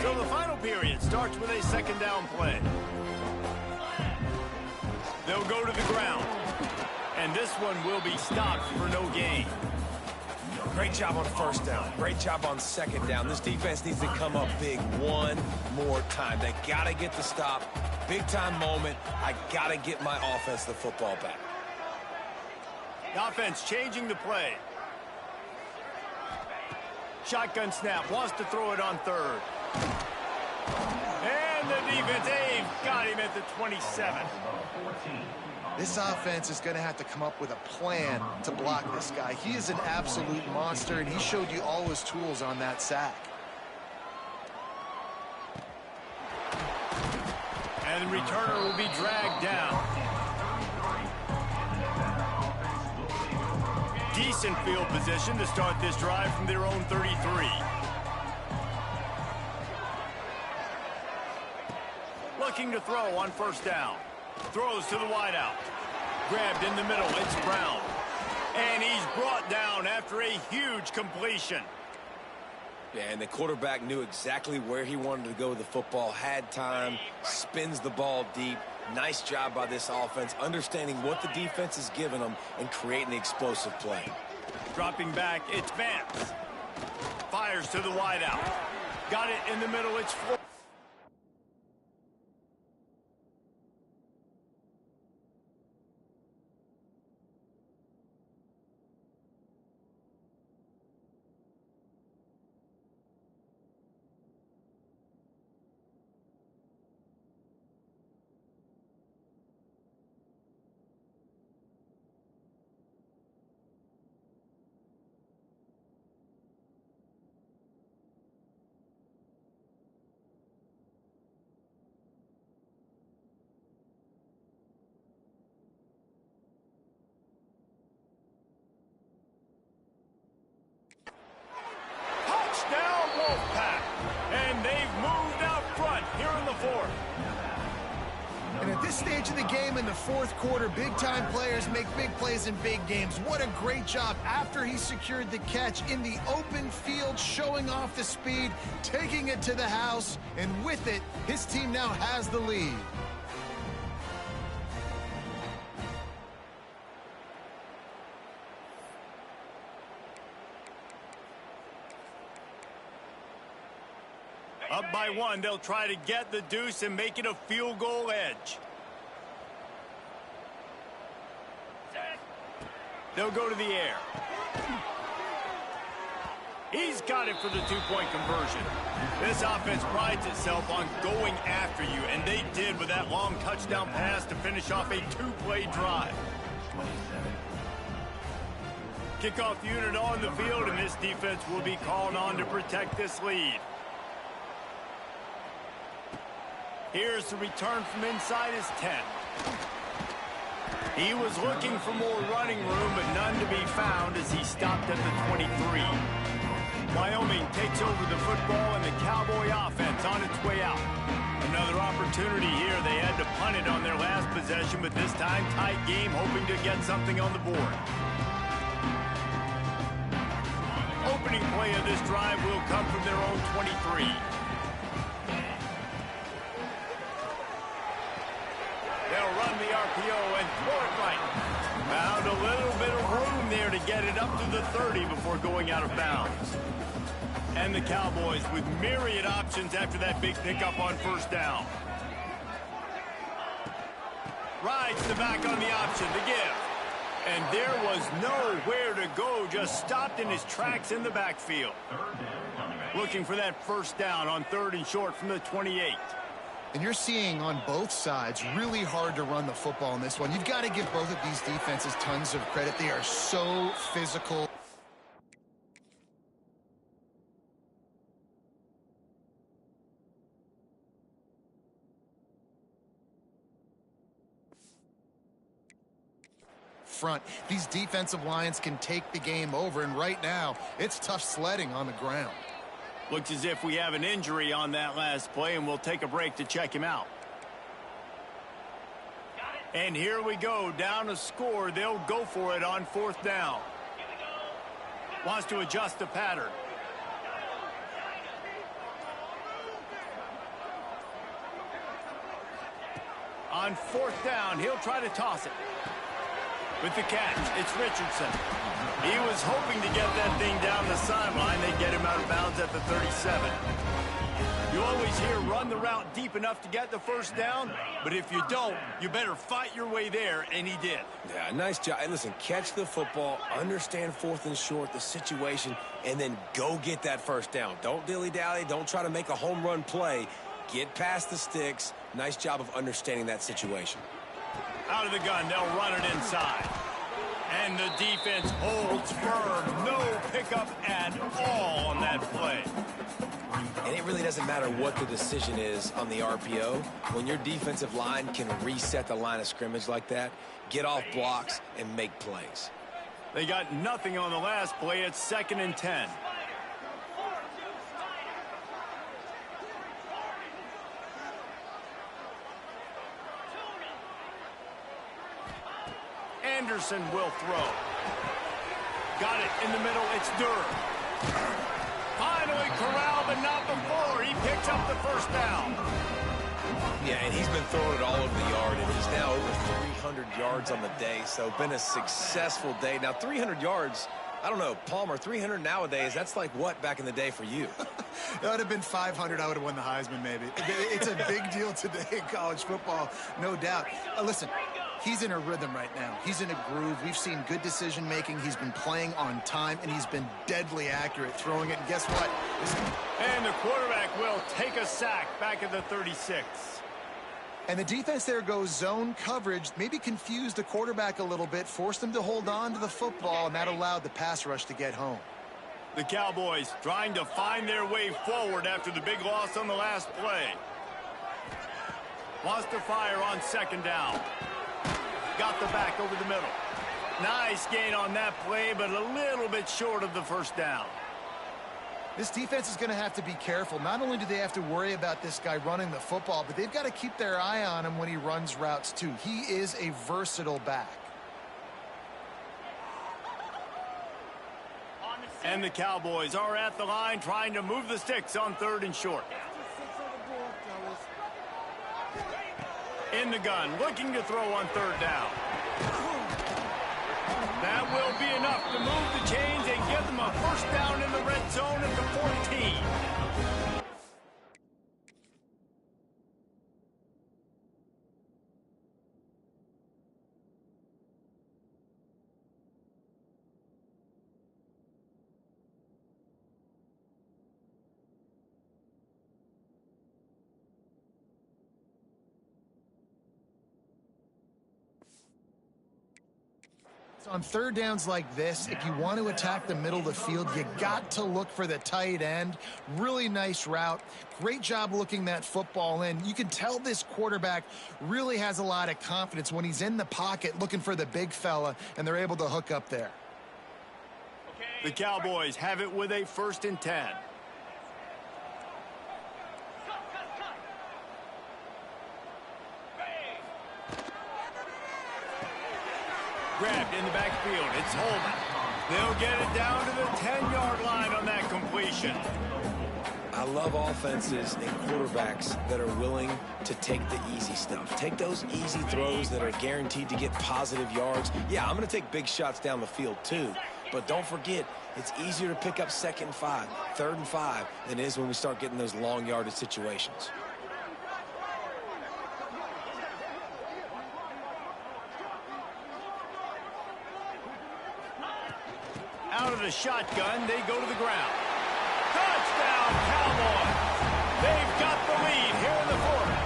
So the final period starts with a second down play. They'll go to the ground. And this one will be stopped for no gain. Great job on first down. Great job on second down. This defense needs to come up big one more time. They got to get the stop. Big-time moment. I got to get my offense the football back. The offense changing the play. Shotgun snap. Wants to throw it on third. And the defense aimed. Got him at the 27. This offense is going to have to come up with a plan to block this guy. He is an absolute monster, and he showed you all his tools on that sack. And the returner will be dragged down. Decent field position to start this drive from their own 33. Looking to throw on first down. Throws to the wideout. Grabbed in the middle. It's Brown. And he's brought down after a huge completion. Yeah, and the quarterback knew exactly where he wanted to go with the football, had time, spins the ball deep. Nice job by this offense, understanding what the defense is giving them and creating the explosive play. Dropping back, it's Vance. Fires to the wideout. Got it in the middle. It's Floyd. And they've moved out front here in the fourth. And at this stage of the game in the fourth quarter, big-time players make big plays in big games. What a great job after he secured the catch in the open field, showing off the speed, taking it to the house, and with it, his team now has the lead. Up by one, they'll try to get the deuce and make it a field goal edge. They'll go to the air. He's got it for the two-point conversion. This offense prides itself on going after you, and they did with that long touchdown pass to finish off a two-play drive. Kickoff unit on the field, and this defense will be called on to protect this lead. Here's the return from inside his 10. He was looking for more running room, but none to be found as he stopped at the 23. Wyoming takes over the football, and the Cowboy offense on its way out. Another opportunity here. They had to punt it on their last possession, but this time tight game, hoping to get something on the board. Opening play of this drive will come from their own 23. They'll run the RPO and throw it right. Found a little bit of room there to get it up to the 30 before going out of bounds. And the Cowboys with myriad options after that big pickup on first down. Rides the back on the option to give. And there was nowhere to go, just stopped in his tracks in the backfield. Looking for that first down on 3rd and short from the 28. And you're seeing on both sides really hard to run the football in this one. You've got to give both of these defenses tons of credit. They are so physical. Front. These defensive lines can take the game over, and right now, it's tough sledding on the ground. Looks as if we have an injury on that last play, and we'll take a break to check him out. And here we go, down a score. They'll go for it on 4th down. Wants to adjust the pattern. On 4th down, he'll try to toss it. With the catch, it's Richardson. He was hoping to get that thing down the sideline. They get him out of bounds at the 37. You always hear run the route deep enough to get the first down, but if you don't, you better fight your way there, and he did. Yeah, nice job. Hey, listen, catch the football, understand 4th and short, the situation, and then go get that first down. Don't dilly-dally. Don't try to make a home run play. Get past the sticks. Nice job of understanding that situation. Out of the gun, they'll run it inside. And the defense holds firm. No pickup at all on that play. And it really doesn't matter what the decision is on the RPO. When your defensive line can reset the line of scrimmage like that, get off blocks and make plays. They got nothing on the last play. It's 2nd and 10. Anderson will throw. Got it in the middle. It's Durr. Finally corralled, but not before. He picks up the first down. Yeah, and he's been throwing it all over the yard, and he's now over 300 yards on the day, so been a successful day. Now, 300 yards, I don't know, Palmer, 300 nowadays, that's like what back in the day for you? That would have been 500. I would have won the Heisman, maybe. It's a big deal today in college football, no doubt. Listen, he's in a rhythm right now. He's in a groove. We've seen good decision-making. He's been playing on time, and he's been deadly accurate throwing it. And guess what? And the quarterback will take a sack back at the 36. And the defense there goes zone coverage, maybe confused the quarterback a little bit, forced him to hold on to the football, and that allowed the pass rush to get home. The Cowboys trying to find their way forward after the big loss on the last play. Wants to fire on 2nd down. Got the back over the middle. Nice gain on that play, but a little bit short of the first down. This defense is going to have to be careful. Not only do they have to worry about this guy running the football, but they've got to keep their eye on him when he runs routes too. He is a versatile back. And the Cowboys are at the line trying to move the sticks on 3rd and short. In the gun, looking to throw on 3rd down. That will be enough to move the chains and give them a first down in the red zone at the 14. On 3rd downs like this, if you want to attack the middle of the field, you got to look for the tight end. Really nice route. Great job looking that football in. You can tell this quarterback really has a lot of confidence when he's in the pocket looking for the big fella, and they're able to hook up there. The Cowboys have it with a 1st and 10. Grabbed in the backfield. It's Holman. They'll get it down to the 10-yard line on that completion. I love offenses and quarterbacks that are willing to take the easy stuff. Take those easy throws that are guaranteed to get positive yards. Yeah, I'm going to take big shots down the field too. But don't forget, it's easier to pick up 2nd and 5, 3rd and 5 than it is when we start getting those long yardage situations. Out of the shotgun, they go to the ground. Touchdown, Cowboys! They've got the lead here in the 4th.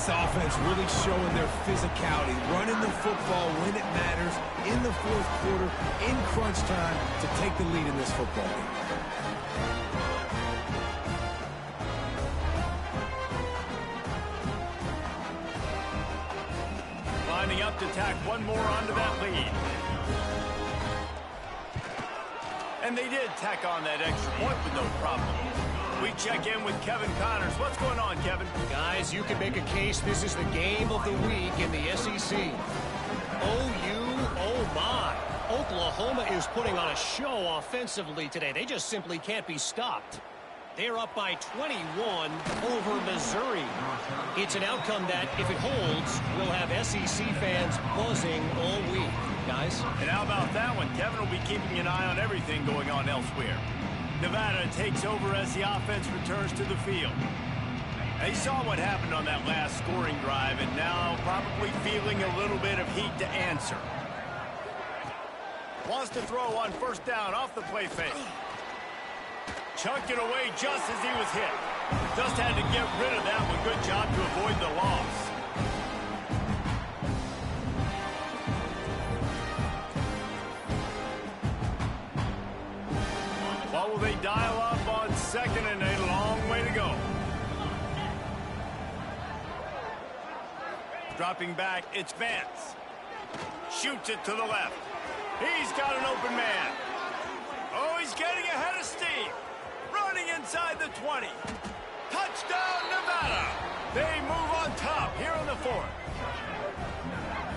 This offense really showing their physicality, running the football when it matters, in the fourth quarter, in crunch time, to take the lead in this football game. Lining up to tack one more onto that lead. And they did tack on that extra point with no problem. We check in with Kevin Connors. What's going on, Kevin? Guys, you can make a case this is the game of the week in the SEC. Oh my. Oklahoma is putting on a show offensively today. They just simply can't be stopped. They're up by 21 over Missouri. It's an outcome that, if it holds, will have SEC fans buzzing all week. Guys? And how about that one? Kevin will be keeping an eye on everything going on elsewhere. Nevada takes over as the offense returns to the field. They saw what happened on that last scoring drive, and now probably feeling a little bit of heat to answer. Wants to throw on first down off the play fake. Chunked it away just as he was hit. Just had to get rid of that one. Good job to avoid the loss. What will they dial up on second and a long way to go? Dropping back, it's Vance. Shoots it to the left. He's got an open man. Oh, he's getting ahead of steam. Running inside the 20. Touchdown, Nevada. They move on top here in the fourth.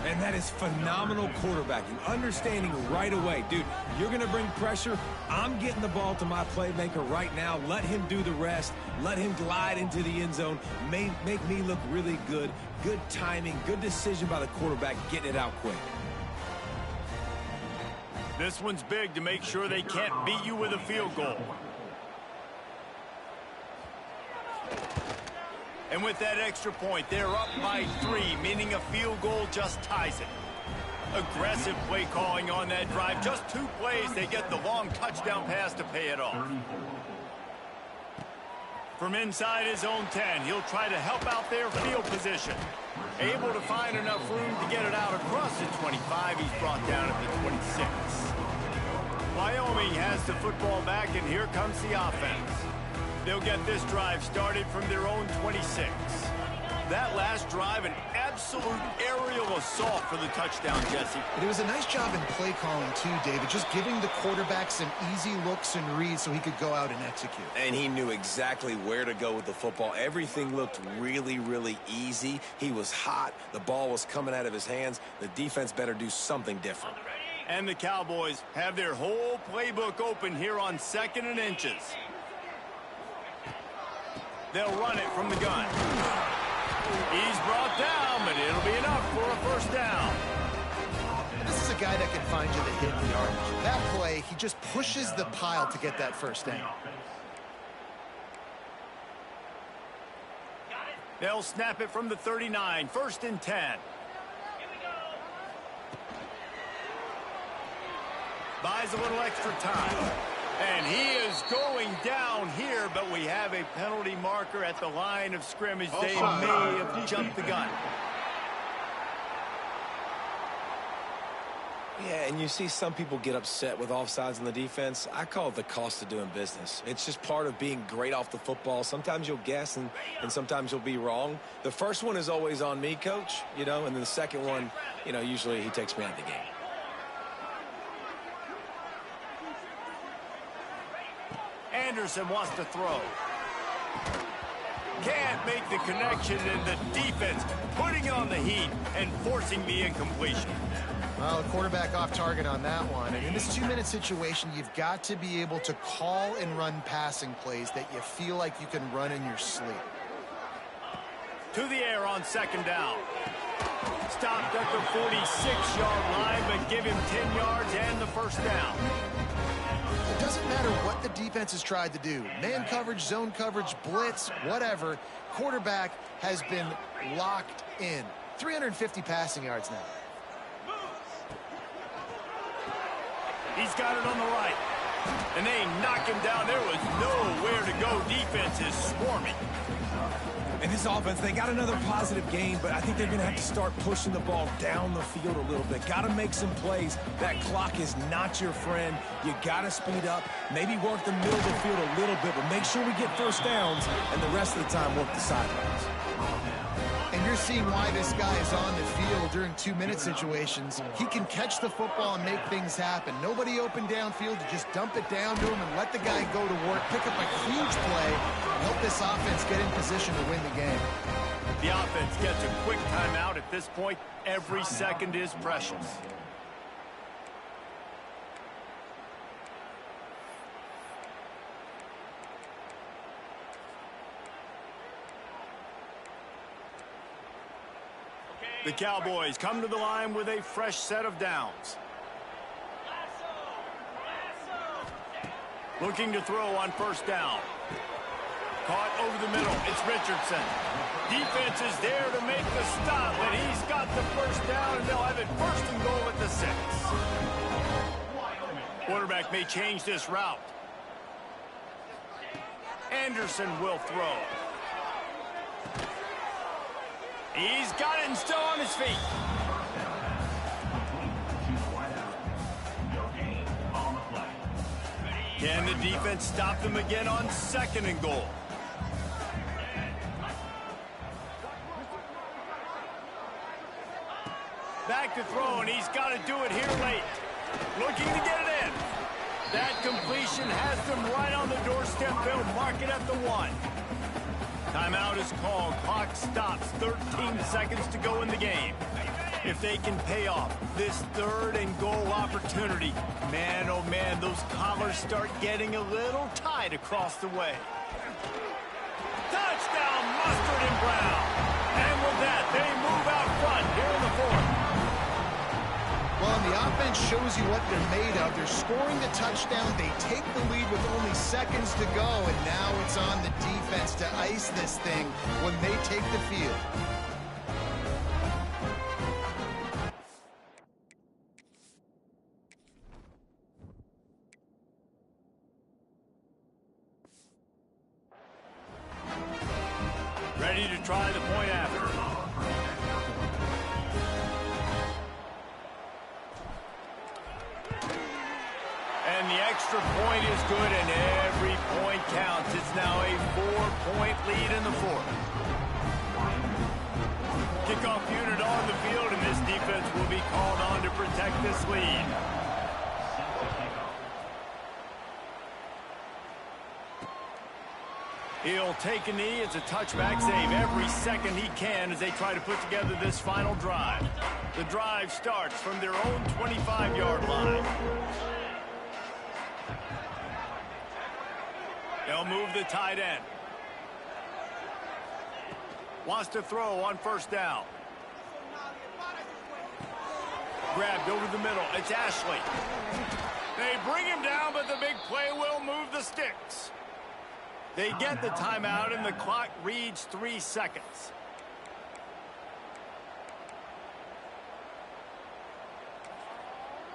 And that is phenomenal quarterbacking. Understanding right away, dude, you're going to bring pressure. I'm getting the ball to my playmaker right now. Let him do the rest. Let him glide into the end zone. Make me look really good. Good timing, good decision by the quarterback, getting it out quick. This one's big to make sure they can't beat you with a field goal. And with that extra point, they're up by 3, meaning a field goal just ties it. Aggressive play calling on that drive. Just 2 plays, they get the long touchdown pass to pay it off. From inside his own 10, he'll try to help out their field position. Able to find enough room to get it out across the 25. He's brought down at the 26. Wyoming has the football back, and here comes the offense. They'll get this drive started from their own 26. That last drive, an absolute aerial assault for the touchdown, Jesse. But it was a nice job in play calling too, David, just giving the quarterback some easy looks and reads so he could go out and execute. And he knew exactly where to go with the football. Everything looked really, really easy. He was hot. The ball was coming out of his hands. The defense better do something different. And the Cowboys have their whole playbook open here on 2nd and inches. They'll run it from the gun. He's brought down, but it'll be enough for a first down. This is a guy that can find you the hidden yardage. That play, he just pushes the pile to get that first down. They'll snap it from the 39, 1st and 10. Buys a little extra time. And he is going down here, but we have a penalty marker at the line of scrimmage. They may have jumped the gun. Yeah, and you see some people get upset with offsides on the defense. I call it the cost of doing business. It's just part of being great off the football. Sometimes you'll guess, and sometimes you'll be wrong. The first one is always on me, Coach, and then the second one, usually he takes me out of the game. Anderson wants to throw. Can't make the connection, and the defense putting on the heat and forcing the incompletion. Well, the quarterback off target on that one. And in this 2-minute situation, you've got to be able to call and run passing plays that you feel like you can run in your sleep. To the air on 2nd down. Stopped at the 46-yard line, but give him 10 yards and the first down. It doesn't matter what the defense has tried to do. Man coverage, zone coverage, blitz, whatever. Quarterback has been locked in. 350 passing yards now. He's got it on the right. And they knock him down. There was nowhere to go. Defense is swarming. And this offense, they got another positive game, but I think they're going to have to start pushing the ball down the field a little bit. Got to make some plays. That clock is not your friend. You got to speed up, maybe work the middle of the field a little bit, but make sure we get first downs, and the rest of the time work the sidelines. And you're seeing why this guy is on the field during 2-minute situations. He can catch the football and make things happen. Nobody open downfield, you just dump it down to him and let the guy go to work, pick up a huge play, and help this offense get in position to win the game. The offense gets a quick timeout. At this point, every second is precious. The Cowboys come to the line with a fresh set of downs. Looking to throw on first down. Caught over the middle. It's Richardson. Defense is there to make the stop, but he's got the first down, and they'll have it first and goal at the 6. Quarterback may change this route. Anderson will throw. He's got it and still on his feet. Can the defense stop them again on 2nd and goal? Back to throw, and he's got to do it here late. Looking to get it in. That completion has them right on the doorstep. They'll mark it at the 1. Timeout is called. Clock stops. 13 seconds to go in the game. If they can pay off this 3rd and goal opportunity, man, oh man, those collars start getting a little tight across the way. Touchdown, Mustard and Brown. And with that, they move out front here in the 4th. Well, and the offense shows you what they're made of. They're scoring the touchdown. They take the lead with only seconds to go, and now it's on the defense to ice this thing when they take the field. Ready to try the point after. And the extra point is good, and every point counts. It's now a 4-point lead in the 4th. Kickoff unit on the field, and this defense will be called on to protect this lead. He'll take a knee. It's a touchback save every second he can as they try to put together this final drive. The drive starts from their own 25-yard line. They'll move the tight end. Wants to throw on first down. Grabbed over the middle. It's Ashley. They bring him down, but the big play will move the sticks. They get the timeout, and the clock reads 3 seconds.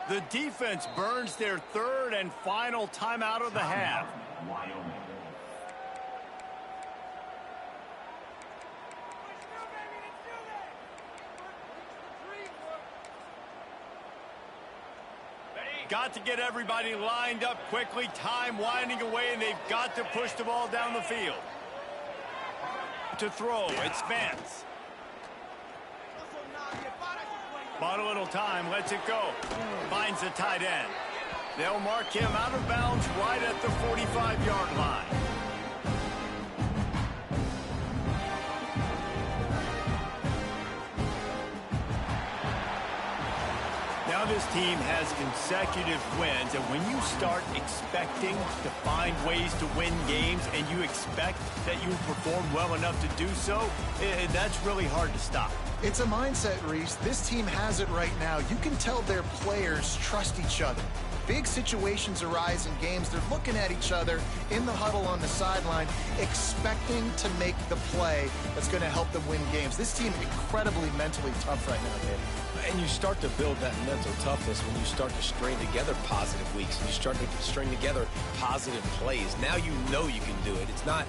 The defense burns their 3rd and final timeout of the half. WYOMING. Got to get everybody lined up quickly. Time winding away, and they've got to push the ball down the field. To throw, it's Vance. Bought a little time, lets it go. Finds the tight end. They'll mark him out of bounds right at the 45-yard line. Now this team has consecutive wins, and when you start expecting to find ways to win games and you expect that you perform well enough to do so, that's really hard to stop. It's a mindset, Reese. This team has it right now. You can tell their players trust each other. Big situations arise in games. They're looking at each other in the huddle on the sideline, expecting to make the play that's going to help them win games. This team incredibly mentally tough right now, Dave. And you start to build that mental toughness when you start to string together positive weeks and you start to string together positive plays. Now you know you can do it. It's not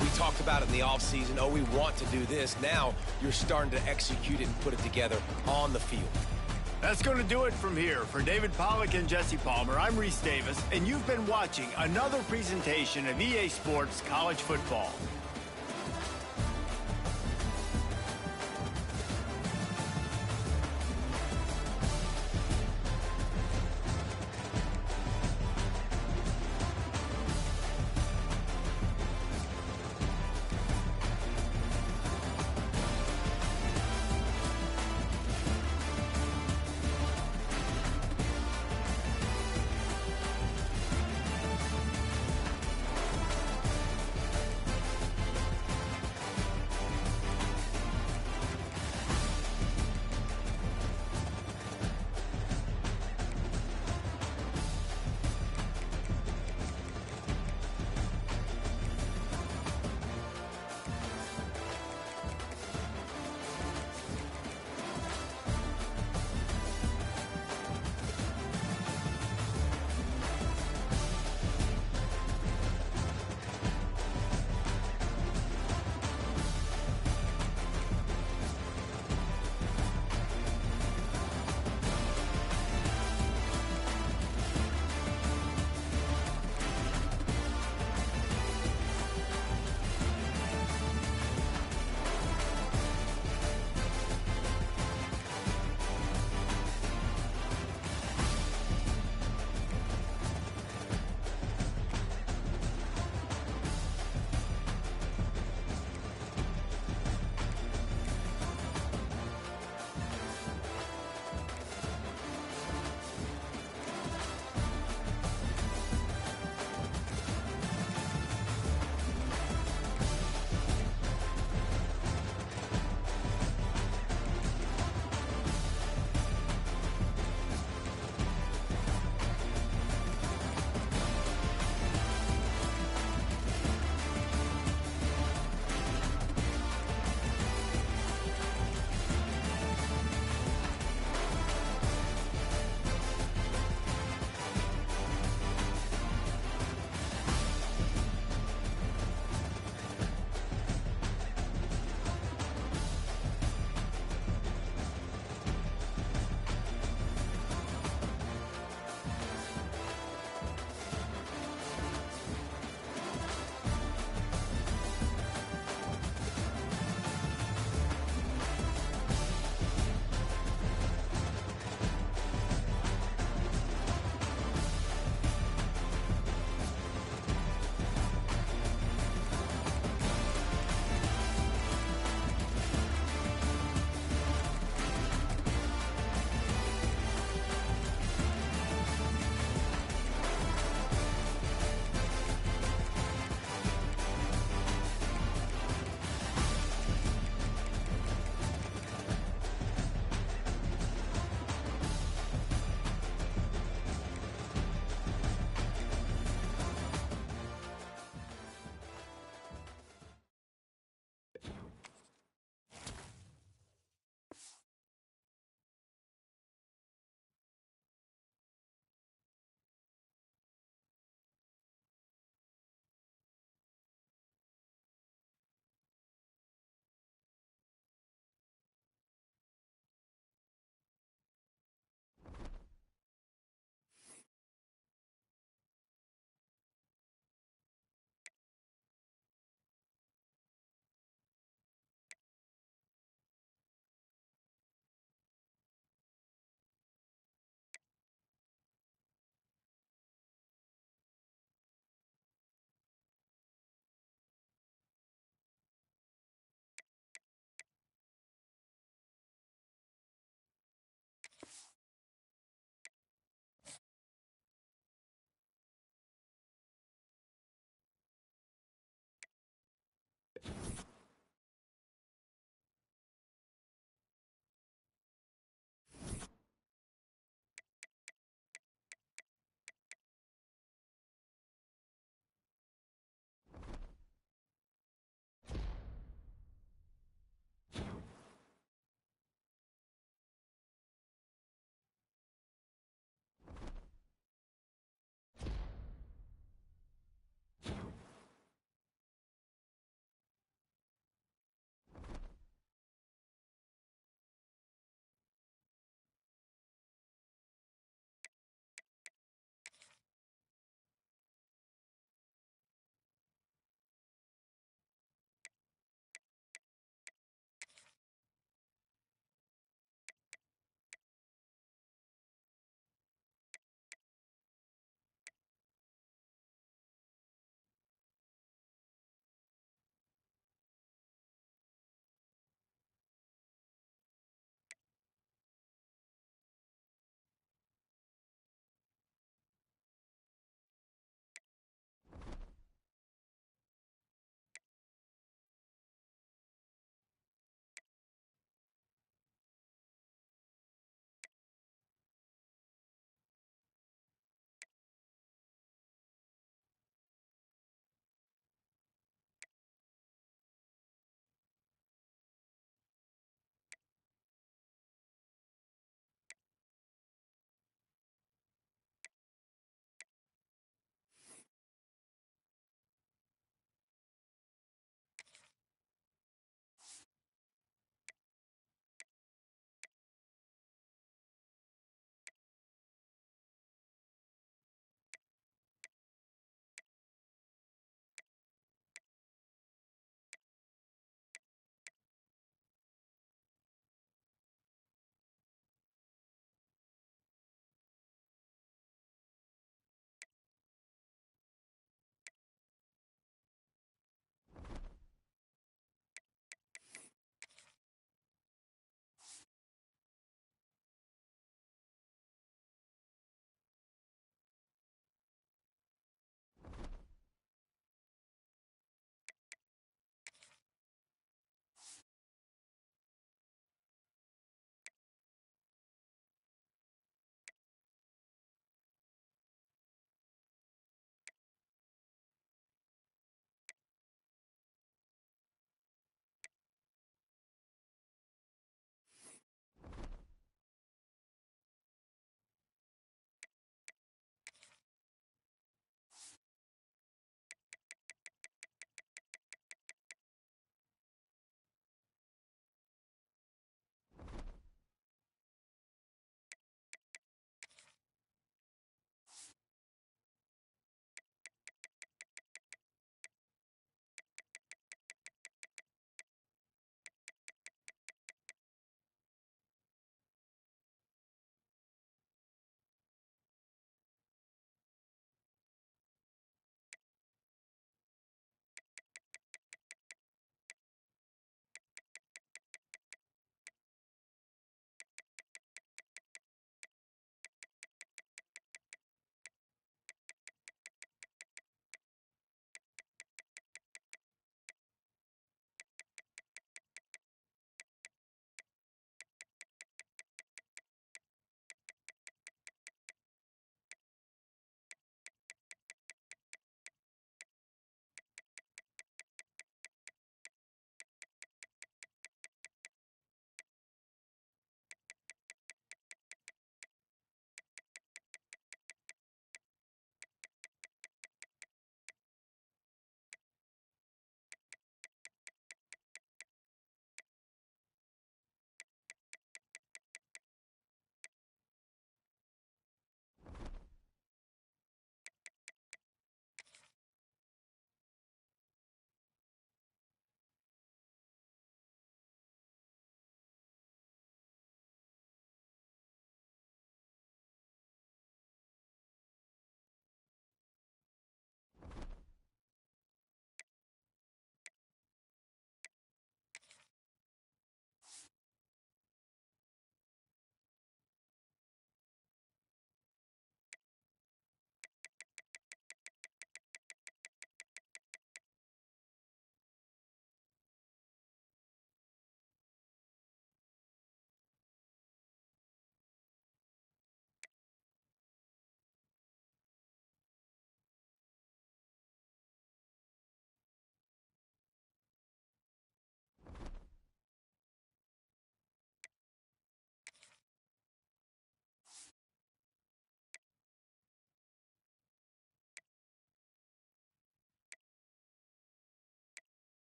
We talked about it in the offseason. Oh, we want to do this. Now you're starting to execute it and put it together on the field. That's going to do it from here. For David Pollack and Jesse Palmer, I'm Reese Davis, and you've been watching another presentation of EA Sports College Football.